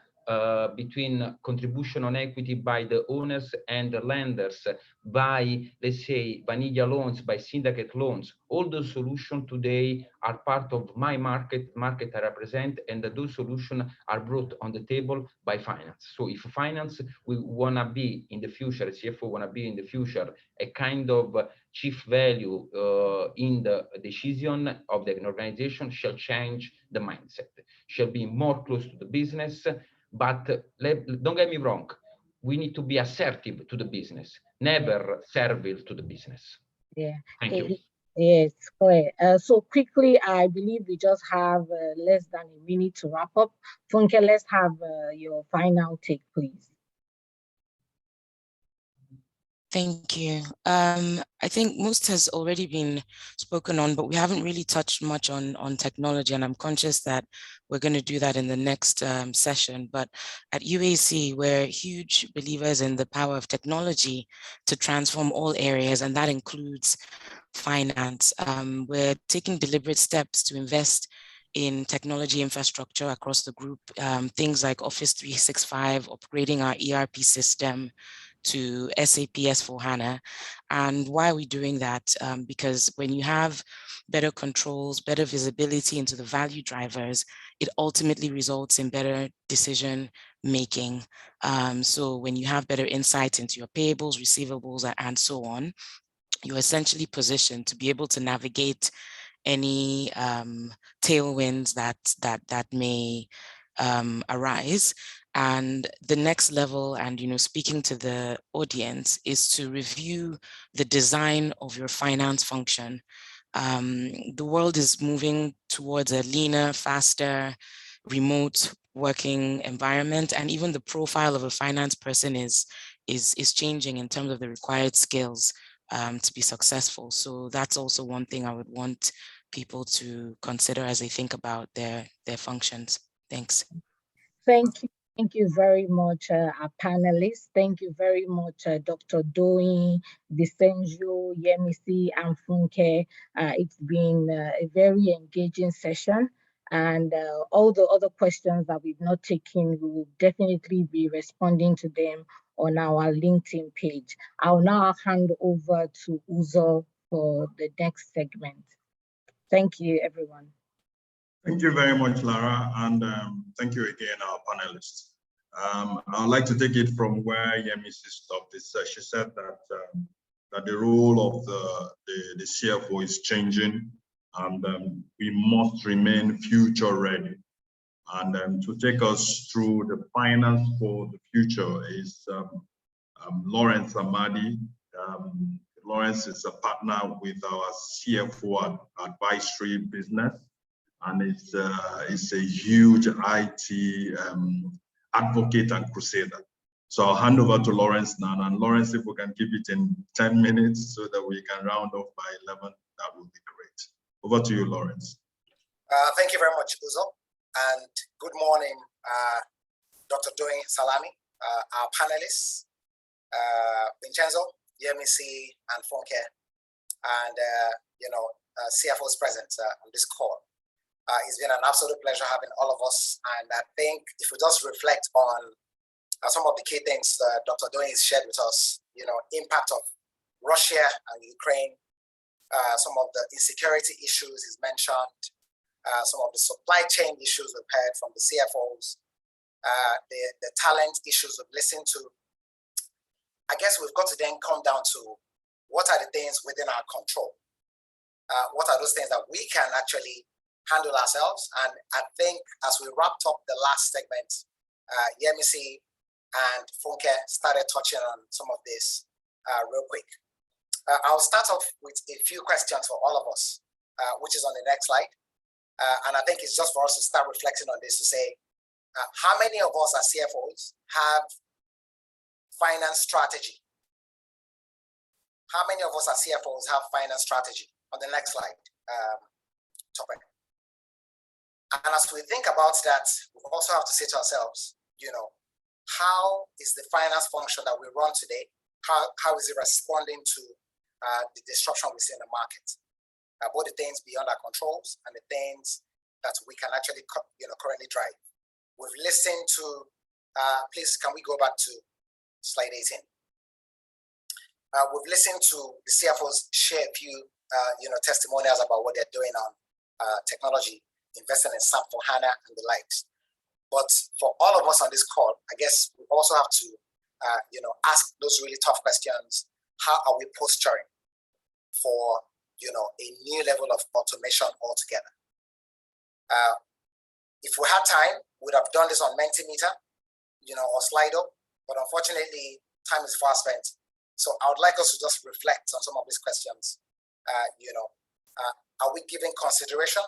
contribution on equity by the owners and the lenders, by, let's say, vanilla loans, by syndicate loans. All those solutions today are part of my market I represent, and those solutions are brought on the table by finance. So if finance, we want to be in the future, CFO want to be in the future, a kind of chief value in the decision of the organization, shall change the mindset, shall be more close to the business. But don't get me wrong, we need to be assertive to the business, never servile to the business. Yeah. Thank you. Yes, clear. So quickly, I believe we just have less than a minute to wrap up. Funke, let's have your final take, please. Thank you. I think most has already been spoken on, but we haven't really touched much on technology, and I'm conscious that we're going to do that in the next session. But at UAC, we're huge believers in the power of technology to transform all areas, and that includes finance. We're taking deliberate steps to invest in technology infrastructure across the group, things like Office 365, upgrading our ERP system to SAP S/4HANA. And why are we doing that? Because when you have better controls, better visibility into the value drivers, it ultimately results in better decision making. So when you have better insight into your payables, receivables, and so on, you're essentially positioned to be able to navigate any tailwinds that may arise. And the next level, and speaking to the audience, is to review the design of your finance function. The world is moving towards a leaner, faster, remote working environment, and even the profile of a finance person is changing in terms of the required skills to be successful. So that's also one thing I would want people to consider as they think about their functions. Thanks. Thank you. Thank you very much, our panelists. Thank you very much, Dr. Doyin, Vicencio, Yemisi, and Funke. It's been a very engaging session. And all the other questions that we've not taken, we will definitely be responding to them on our LinkedIn page. I'll now hand over to Uzo for the next segment. Thank you, everyone. Thank you very much, Lara, and thank you again, our panelists. I'd like to take it from where Yemisi stopped. She said that the role of the CFO is changing, and we must remain future ready. And to take us through the finance for the future is Lawrence Amadi. Lawrence is a partner with our CFO advisory business, and it's a huge IT advocate and crusader. So I'll hand over to Lawrence now. And Lawrence, if we can keep it in 10 minutes so that we can round off by 11, that would be great. Over to you, Lawrence. Thank you very much, Uzo. And good morning, Dr. Doing Salami, our panelists, Vincenzo, Yemisi, and Funke, and CFOs present on this call. It's been an absolute pleasure having all of us, and I think if we just reflect on some of the key things Dr. Doing has shared with us, impact of Russia and Ukraine, some of the insecurity issues he's mentioned, some of the supply chain issues we've heard from the CFOs, the talent issues we've listened to. I guess we've got to then come down to what are the things within our control? What are those things that we can actually handle ourselves? And I think as we wrapped up the last segment, Yemisi and Funke started touching on some of this real quick. I'll start off with a few questions for all of us, which is on the next slide. And I think it's just for us to start reflecting on this to say, how many of us as CFOs have finance strategy? How many of us as CFOs have finance strategy? On the next slide, topic. And as we think about that, we also have to say to ourselves, how is the finance function that we run today, how is it responding to the disruption we see in the market? Both the things beyond our controls and the things that we can actually currently drive. We've listened to, please can we go back to slide 18? We've listened to the CFOs share a few testimonials about what they're doing on technology, investing in SAP for HANA and the likes. But for all of us on this call, I guess we also have to ask those really tough questions. How are we posturing for a new level of automation altogether? If we had time, we would have done this on Mentimeter, or Slido, but unfortunately, time is far spent. So I would like us to just reflect on some of these questions. Are we giving consideration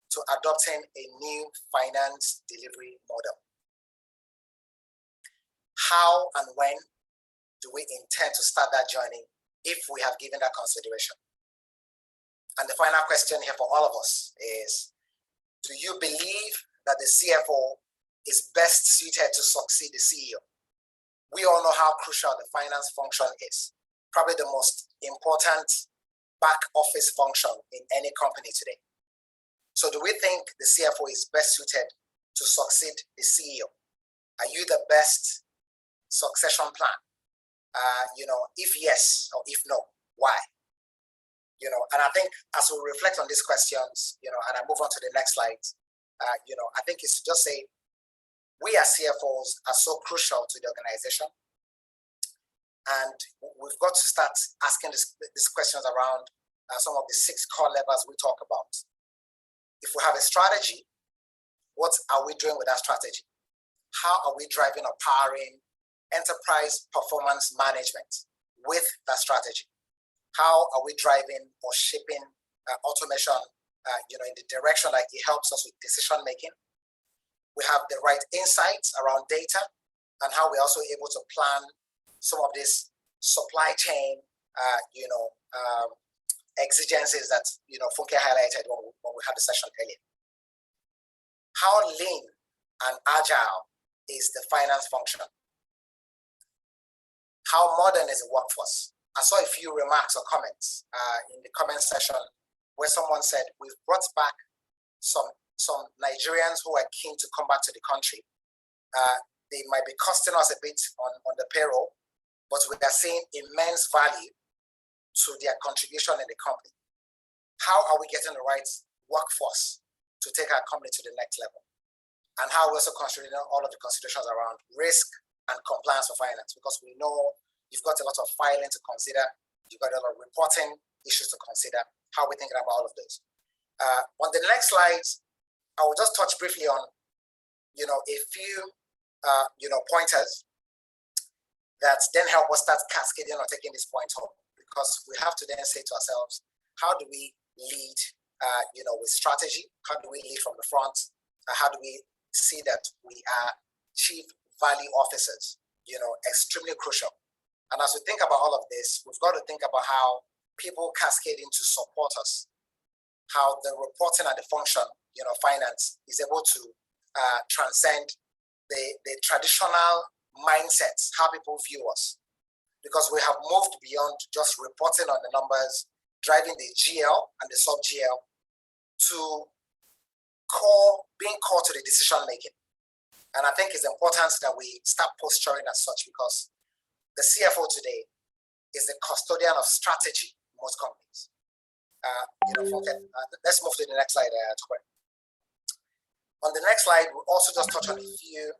to adopting a new finance delivery model? How and when do we intend to start that journey if we have given that consideration? And the final question here for all of us is, do you believe that the CFO is best suited to succeed the CEO? We all know how crucial the finance function is, probably the most important back office function in any company today. So do we think the CFO is best suited to succeed the CEO? Are you the best succession plan? If yes or if no, why? And I think as we reflect on these questions, and I move on to the next slide, I think it's to just say, we as CFOs are so crucial to the organization. And we've got to start asking these questions around some of the 6 core levers we talk about. If we have a strategy, what are we doing with that strategy? How are we driving or powering enterprise performance management with that strategy? How are we driving or shaping automation in the direction that it helps us with decision making? We have the right insights around data and how we're also able to plan some of this supply chain exigencies that Funke highlighted when we had the session earlier. How lean and agile is the finance function? How modern is the workforce? I saw a few remarks or comments in the comment section where someone said, we've brought back some Nigerians who are keen to come back to the country. They might be costing us a bit on the payroll, but we are seeing immense value to their contribution in the company. How are we getting the right workforce to take our company to the next level? And how we're also considering all of the considerations around risk and compliance for finance, because we know you've got a lot of filing to consider, you've got a lot of reporting issues to consider. How are we thinking about all of those? On the next slides, I will just touch briefly on, a few, pointers that then help us start cascading or taking this point home, because we have to then say to ourselves, how do we lead, with strategy? How do we lead from the front? How do we see that we are chief value officers? Extremely crucial. And as we think about all of this, we've got to think about how people cascade in to support us, how the reporting and the function, finance is able to transcend the traditional mindsets, how people view us, because we have moved beyond just reporting on the numbers, driving the GL and the sub GL to being core to the decision making. And I think it's important that we start posturing as such, because the CFO today is the custodian of strategy in most companies. Let's move to the next slide. On the next slide, we'll also just touch on a few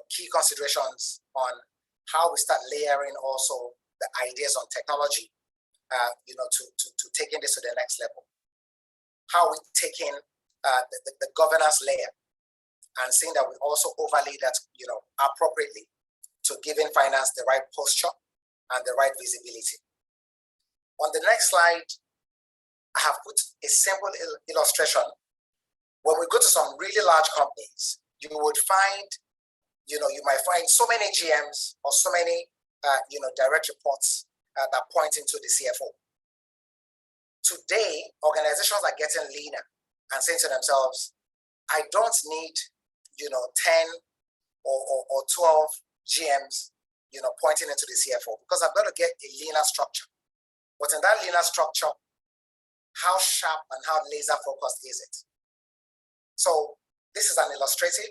key considerations on how we start layering also the ideas on technology, to taking this to the next level. How we taking the governance layer and seeing that we also overlay that, appropriately to giving finance the right posture and the right visibility. On the next slide, I have put a simple illustration. When we go to some really large companies, you would find, you might find so many GMs or so many, direct reports that point into the CFO. Today, organizations are getting leaner and saying to themselves, I don't need, 10 or 12 GMs, pointing into the CFO, because I've got to get a leaner structure. But in that leaner structure, how sharp and how laser focused is it? So this is an illustrative,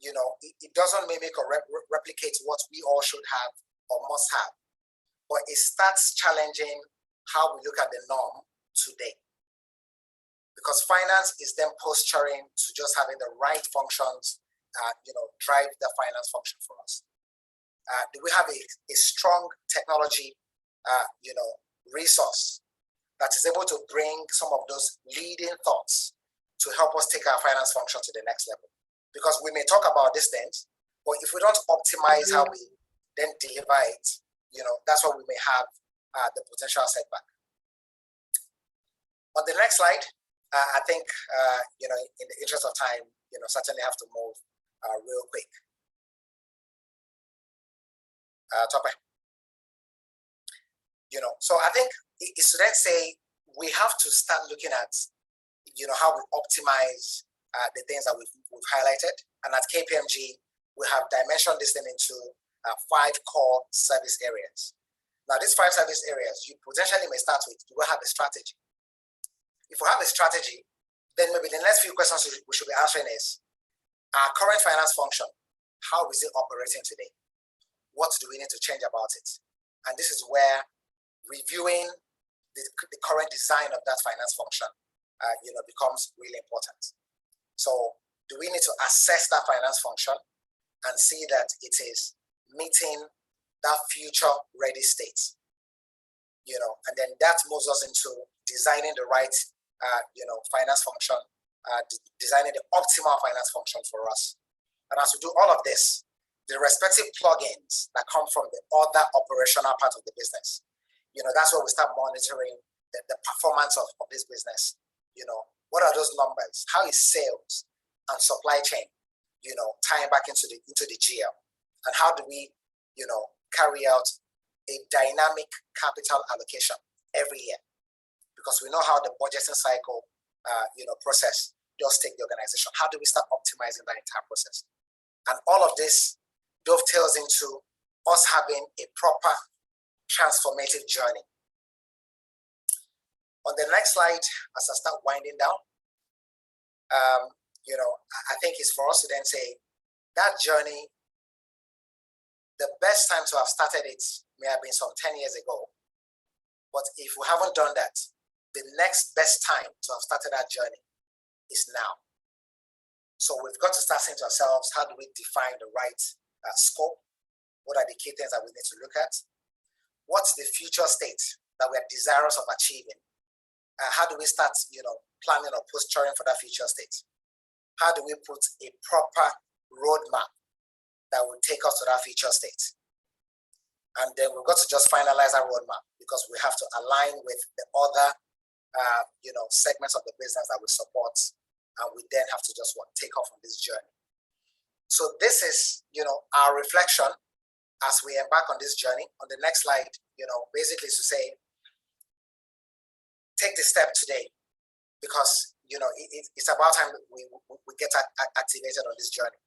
it doesn't mimic or replicate what we all should have or must have, but it starts challenging how we look at the norm today. Because finance is then posturing to just having the right functions, drive the finance function for us. Do we have a strong technology, resource that is able to bring some of those leading thoughts to help us take our finance function to the next level? Because we may talk about these things, but if we don't optimize how we then deliver it, that's what we may have the potential setback. On the next slide, I think, in the interest of time, certainly have to move real quick. Topic. So I think it's to then say we have to start looking at, how we optimize the things that we've highlighted. And at KPMG, we have dimensioned this thing into 5 core service areas. Now, these 5 service areas, you potentially may start with, do we have a strategy? If we have a strategy, then maybe the next few questions we should be answering is, our current finance function, how is it operating today? What do we need to change about it? And this is where reviewing the current design of that finance function, becomes really important. So do we need to assess that finance function and see that it is meeting that future ready state? And then that moves us into designing the right, finance function, designing the optimal finance function for us. And as we do all of this, the respective plugins that come from the other operational part of the business, that's where we start monitoring the performance of this business. What are those numbers? How is sales and supply chain, tying back into the GL? And how do we, carry out a dynamic capital allocation every year? Because we know how the budgeting cycle, process does take the organization. How do we start optimizing that entire process? And all of this dovetails into us having a proper transformative journey. On the next slide, as I start winding down, I think it's for us to then say that journey, the best time to have started it may have been some 10 years ago. But if we haven't done that, the next best time to have started that journey is now. So we've got to start saying to ourselves, how do we define the right scope? What are the key things that we need to look at? What's the future state that we are desirous of achieving? How do we start, planning or posturing for that future state? How do we put a proper roadmap that will take us to that future state? And then we've got to just finalize our roadmap, because we have to align with the other, segments of the business that we support, and we then have to just take off on this journey. So this is, our reflection as we embark on this journey. On the next slide, basically is to say, take the step today, because it's about time we get activated on this journey.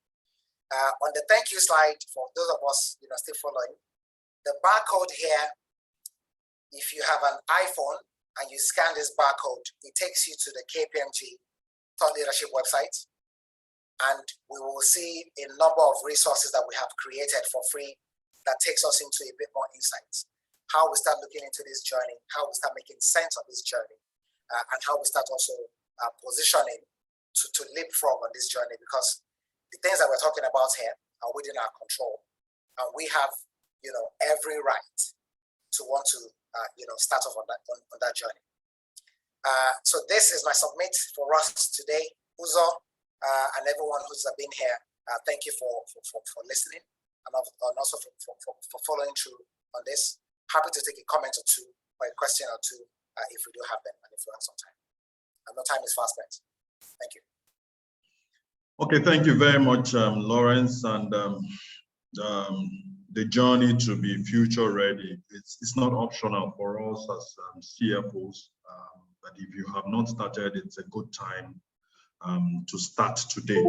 On the thank you slide, for those of us still following, the barcode here, if you have an iPhone and you scan this barcode, it takes you to the KPMG Thought Leadership website, and we will see a number of resources that we have created for free that takes us into a bit more insights. How we start looking into this journey, how we start making sense of this journey, and how we start also positioning to leapfrog on this journey, because the things that we're talking about here are within our control, and we have every right to want to start off on that journey. So this is my submit for us today. Uzo and everyone who's been here, thank you for listening, and also for following through on this. Happy to take a comment or two or a question or two if we do have them, and if we have some time. And no time is fast spent. Thank you. Okay, thank you very much, Lawrence. And the journey to be future ready, it's not optional for us as CFOs. But if you have not started, it's a good time to start today.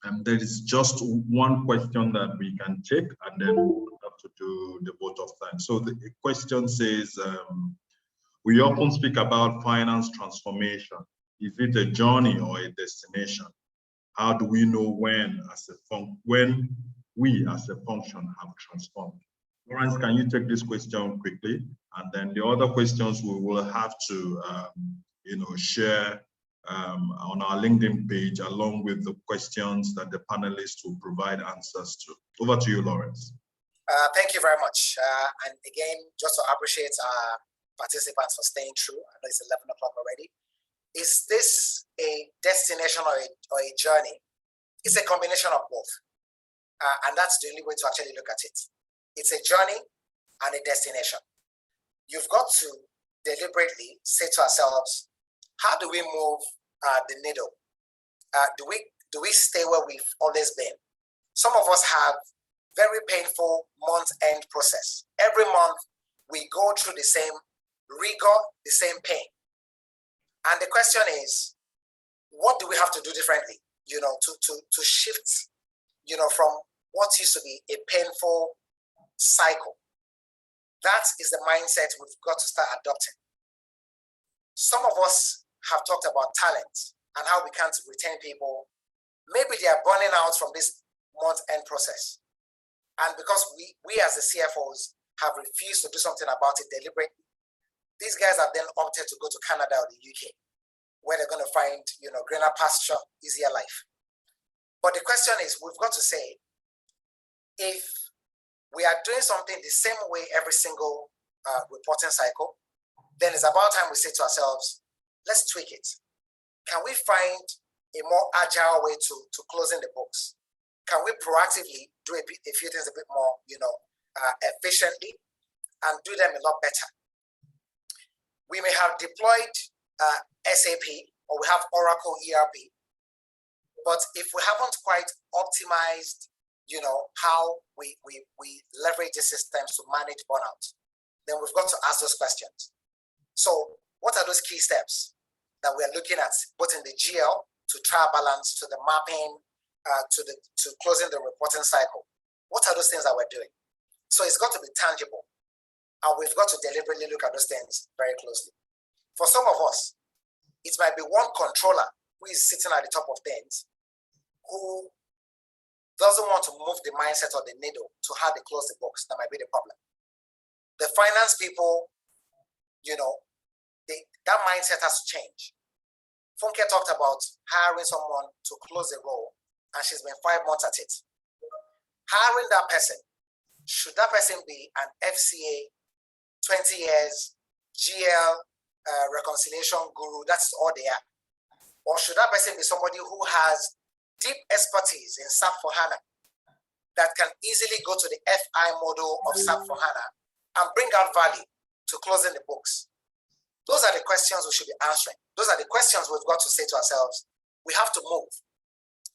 And there is just one question that we can take, and then we'll have to do the vote of thanks. So the question says, we often speak about finance transformation. Is it a journey or a destination? How do we know when we as a function have transformed? Lawrence, can you take this question quickly? And then the other questions we will have to share on our LinkedIn page, along with the questions that the panelists will provide answers to. Over to you, Lawrence. Thank you very much. And again, just to appreciate our participants for staying true. I know it's 11 o'clock already. Is this a destination or a journey? It's a combination of both. And that's the only way to actually look at it. It's a journey and a destination. You've got to deliberately say to ourselves, how do we move the needle? Do we stay where we've always been? Some of us have very painful month-end process. Every month, we go through the same rigor, the same pain. And the question is, what do we have to do differently, to shift, from what used to be a painful cycle? That is the mindset we've got to start adopting. Some of us have talked about talent and how we can't retain people. Maybe they are burning out from this month-end process. And because we as the CFOs have refused to do something about it deliberately, these guys have then opted to go to Canada or the UK, where they're going to find, greener pasture, easier life. But the question is, we've got to say, if we are doing something the same way every single reporting cycle, then it's about time we say to ourselves, let's tweak it. Can we find a more agile way to closing the books? Can we proactively do a few things a bit more, efficiently and do them a lot better? We may have deployed SAP or we have Oracle ERP, but if we haven't quite optimized, how we leverage the systems to manage burnout, then we've got to ask those questions. So what are those key steps that we are looking at, both in the GL to trial balance, to the mapping, to closing the reporting cycle? What are those things that we're doing? So it's got to be tangible, and we've got to deliberately look at those things very closely. For some of us, it might be one controller who is sitting at the top of things, who doesn't want to move the mindset or the needle to how they close the books. That might be the problem. The finance people, that mindset has to change. Funke talked about hiring someone to close the role, and she's been 5 months at it. Hiring that person, should that person be an FCA, 20 years, GL, reconciliation guru, that's all they are? Or should that person be somebody who has deep expertise in SAP for HANA that can easily go to the FI model of SAP for HANA and bring out value to closing the books? Those are the questions we should be answering. Those are the questions we've got to say to ourselves. We have to move.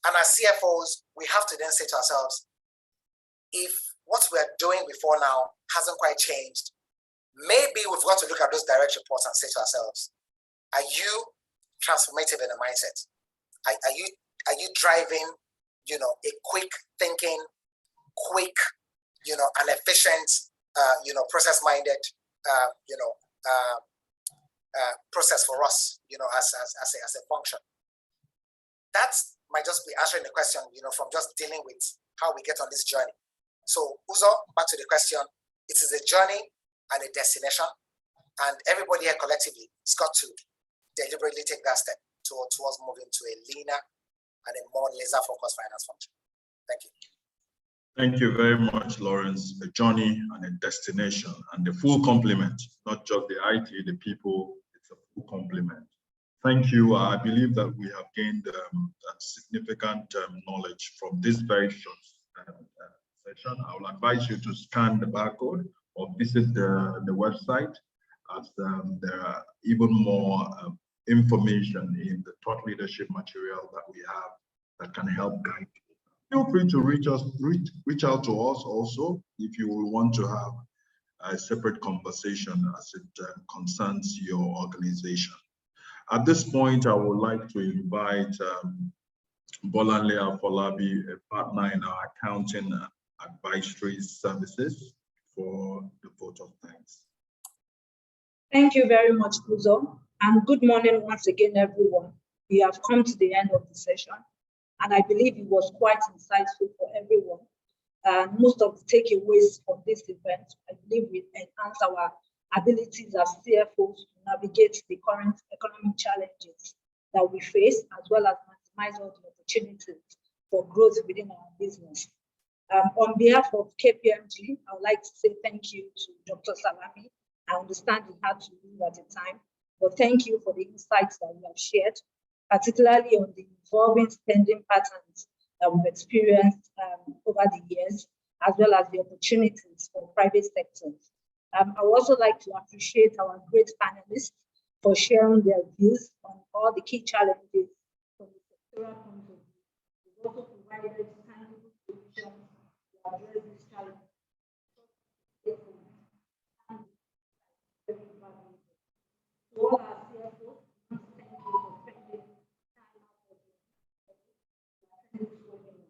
And as CFOs, we have to then say to ourselves, if what we're doing before now hasn't quite changed, maybe we've got to look at those direct reports and say to ourselves, are you transformative in the mindset? Are you driving a quick thinking, quick, and efficient, process-minded, process for us, as a function. That might just be answering the question, from just dealing with how we get on this journey. So, Uzo, back to the question. It is a journey and a destination, and everybody here collectively has got to deliberately take that step towards moving to a leaner and a more laser-focused finance function. Thank you. Thank you very much, Lawrence. A journey and a destination, and the full complement, not just the IT, the people, it's a full complement. Thank you. I believe that we have gained significant knowledge from this very short session. I will advise you to scan the barcode or visit the website, as there are even more information in the thought leadership material that we have that can help guide you. Feel free to reach out to us also if you will want to have a separate conversation as it concerns your organization. At this point, I would like to invite Bolanle Afolabi, a partner in our accounting and advisory services, for the vote of thanks. Thank you very much, Uzo, and good morning once again, everyone. We have come to the end of the session, and I believe it was quite insightful for everyone. Most of the takeaways from this event, I believe, will enhance our abilities as CFOs to navigate the current economic challenges that we face, as well as maximize all the opportunities for growth within our business. On behalf of KPMG, I would like to say thank you to Dr. Salami. I understand you had to leave at the time, but thank you for the insights that we have shared, particularly on the evolving spending patterns that we've experienced over the years, as well as the opportunities for private sectors. I would also like to appreciate our great panelists for sharing their views on all the key challenges from the sectoral point of view. We've also provided tangible solutions to address these challenges. To all our CFOs, I want to thank you for spending time out of your attending this webinar.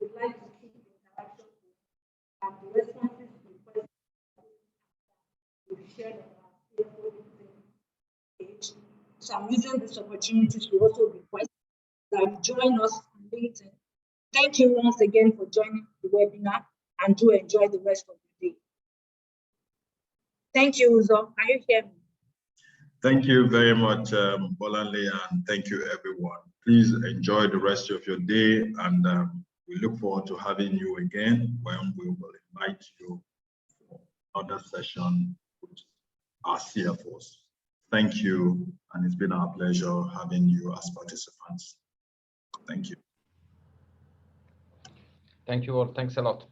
We'd like to keep the interaction and the responses to the questions we've shared on our CFO LinkedIn page. So I'm using this opportunity to also request that you join us on LinkedIn. Thank you once again for joining the webinar, and do enjoy the rest of the day. Thank you, Uzo. Can you hear me? Thank you very much, Bolanle, and thank you, everyone. Please enjoy the rest of your day, and we look forward to having you again when we will invite you for another session with our CFOs. Thank you, and it's been our pleasure having you as participants. Thank you. Thank you all. Thanks a lot.